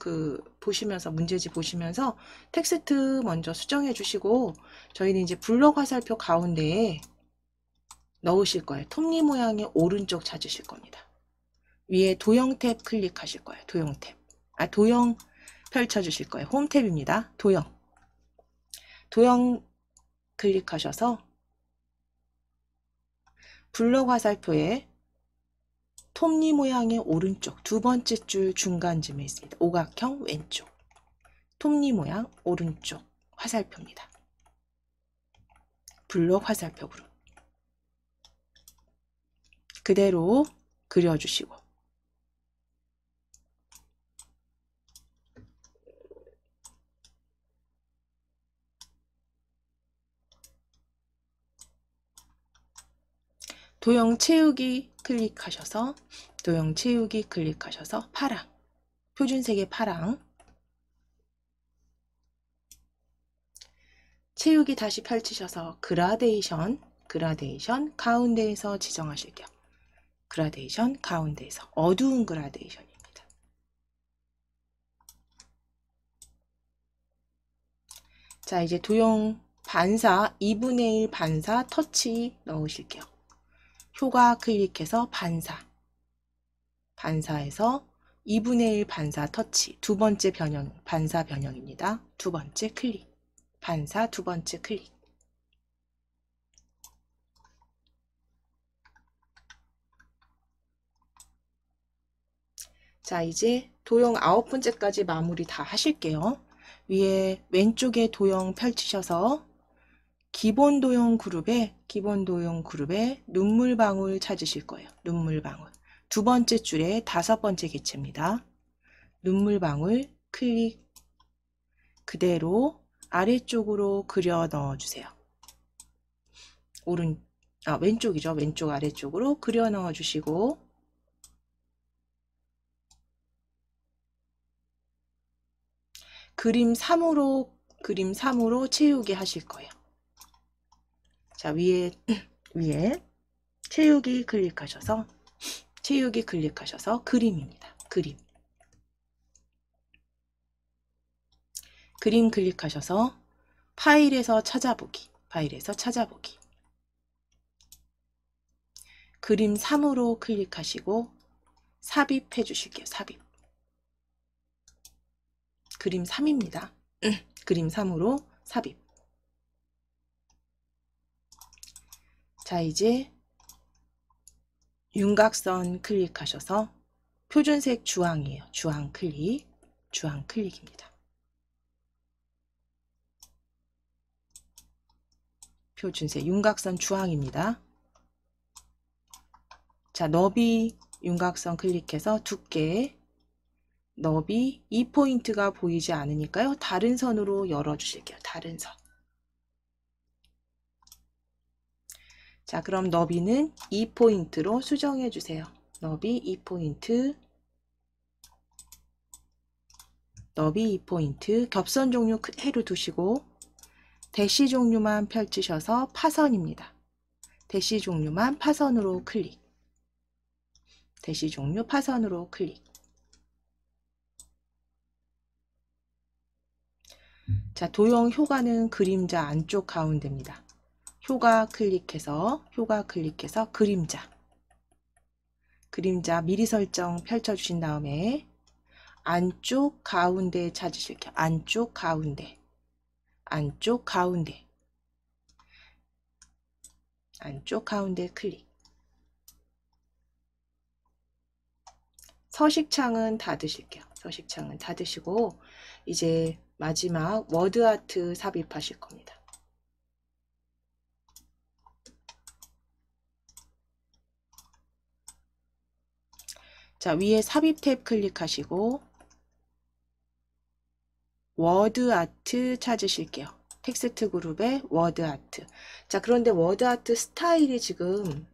보시면서 문제집 보시면서 텍스트 먼저 수정해 주시고 저희는 이제 블럭 화살표 가운데에 넣으실 거예요. 톱니 모양의 오른쪽 찾으실 겁니다. 위에 도형 탭 클릭하실 거예요. 도형 탭. 도형 펼쳐 주실 거예요. 홈 탭입니다. 도형 클릭하셔서 블럭 화살표에 톱니 모양의 오른쪽 두 번째 줄 중간쯤에 있습니다. 오각형 왼쪽 톱니 모양 오른쪽 화살표입니다. 블럭 화살표 그룹 그대로 그려주시고 도형 채우기 클릭하셔서 파랑 표준색의 파랑 채우기 다시 펼치셔서 그라데이션 가운데에서 지정하실게요. 그라데이션 가운데에서 어두운 그라데이션입니다. 자, 이제 도형 반사 2분의 1 반사 터치 넣으실게요. 효과 클릭해서 반사에서 2분의 1 반사 터치 두 번째 변형 반사 변형입니다. 두 번째 클릭 반사 두 번째 클릭 자, 이제 도형 9번째까지 마무리 다 하실게요. 위에 왼쪽에 도형 펼치셔서 기본 도형 그룹에 눈물방울 찾으실 거예요. 눈물방울 두 번째 줄에 5번째 개체입니다. 눈물방울 클릭 그대로 아래쪽으로 그려 넣어주세요. 왼쪽이죠. 왼쪽 아래쪽으로 그려 넣어주시고 그림 3으로 채우기 하실 거예요. 자, 위에 채우기 클릭하셔서 그림입니다. 그림 클릭하셔서 파일에서 찾아보기 그림 3으로 클릭하시고 삽입해 주실게요. 그림 3입니다. 그림 3으로 삽입. 자, 이제 윤곽선 클릭하셔서 표준색 주황이에요. 주황 클릭입니다. 표준색 윤곽선 주황입니다. 자, 너비 윤곽선 클릭해서 두께 너비 2포인트가 보이지 않으니까요. 다른 선으로 열어주실게요. 다른 선. 자, 그럼 너비는 2포인트로 수정해 주세요. 너비 2포인트 겹선 종류 그대로 두시고 대시 종류만 펼치셔서 파선입니다. 대시 종류만 파선으로 클릭. 대시 종류 파선으로 클릭. 자, 도형 효과는 그림자 안쪽 가운데입니다. 효과 클릭해서 그림자 미리 설정 펼쳐주신 다음에 안쪽 가운데 찾으실게요. 안쪽 가운데 클릭. 서식창은 닫으실게요. 서식창은 닫으시고 이제 마지막 워드아트 삽입하실 겁니다. 자, 위에 삽입 탭 클릭하시고 워드아트 찾으실게요. 텍스트 그룹에 워드아트. 자, 그런데 워드아트 스타일이 지금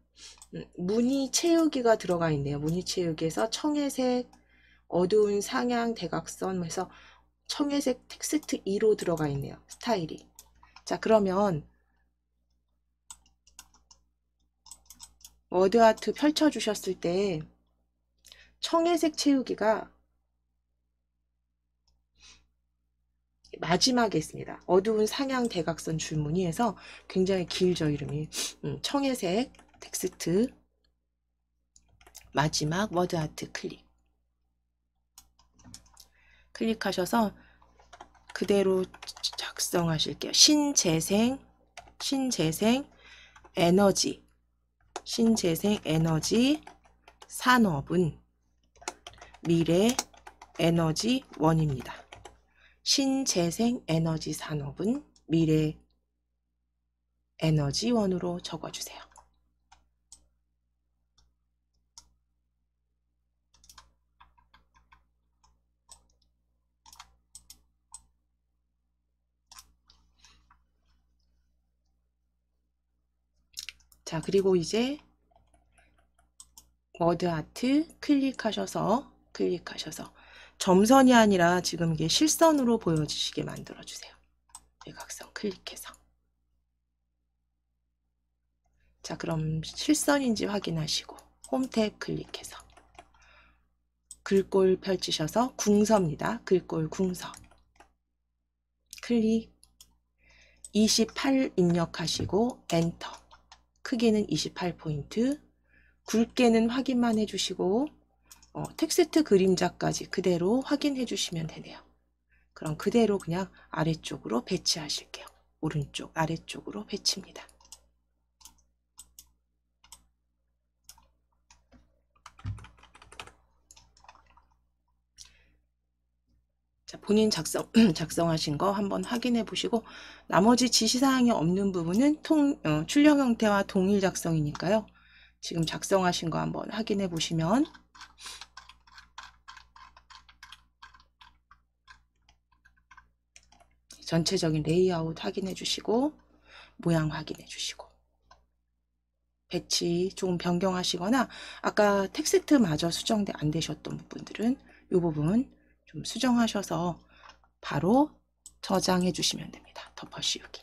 무늬 채우기가 들어가 있네요. 무늬 채우기에서 청회색, 어두운 상향, 대각선 해서 청회색 텍스트 2로 들어가 있네요. 스타일이. 자, 그러면 워드아트 펼쳐주셨을 때 청회색 채우기가 마지막에 있습니다. 어두운 상향 대각선 줄무늬에서 굉장히 길죠. 이름이. 청회색 텍스트 마지막 워드아트 클릭하셔서 그대로 작성하실게요. 신재생 에너지 산업은 미래 에너지 원입니다. 신재생 에너지 산업은 미래 에너지 원으로 적어주세요. 자, 그리고 이제 워드아트 클릭하셔서 점선이 아니라 지금 이게 실선으로 보여지시게 만들어주세요. 대각선 클릭해서. 자, 그럼 실선인지 확인하시고 홈 탭 클릭해서 글꼴 펼치셔서 궁서입니다. 글꼴 궁서 클릭 28 입력하시고 엔터. 크기는 28포인트. 굵게는 확인만 해주시고 텍스트 그림자까지 그대로 확인해 주시면 되네요. 그럼 그대로 그냥 아래쪽으로 배치하실게요. 오른쪽 아래쪽으로 배치입니다. 자, 본인 작성하신 거 한번 확인해 보시고 나머지 지시사항이 없는 부분은 출력 형태와 동일 작성이니까요. 지금 작성하신 거 한번 확인해 보시면 전체적인 레이아웃 확인해 주시고 모양 확인해 주시고 배치 조금 변경하시거나 아까 텍스트마저 수정돼 안 되셨던 부분들은 이 부분 좀 수정하셔서 바로 저장해 주시면 됩니다. 덮어씌우기.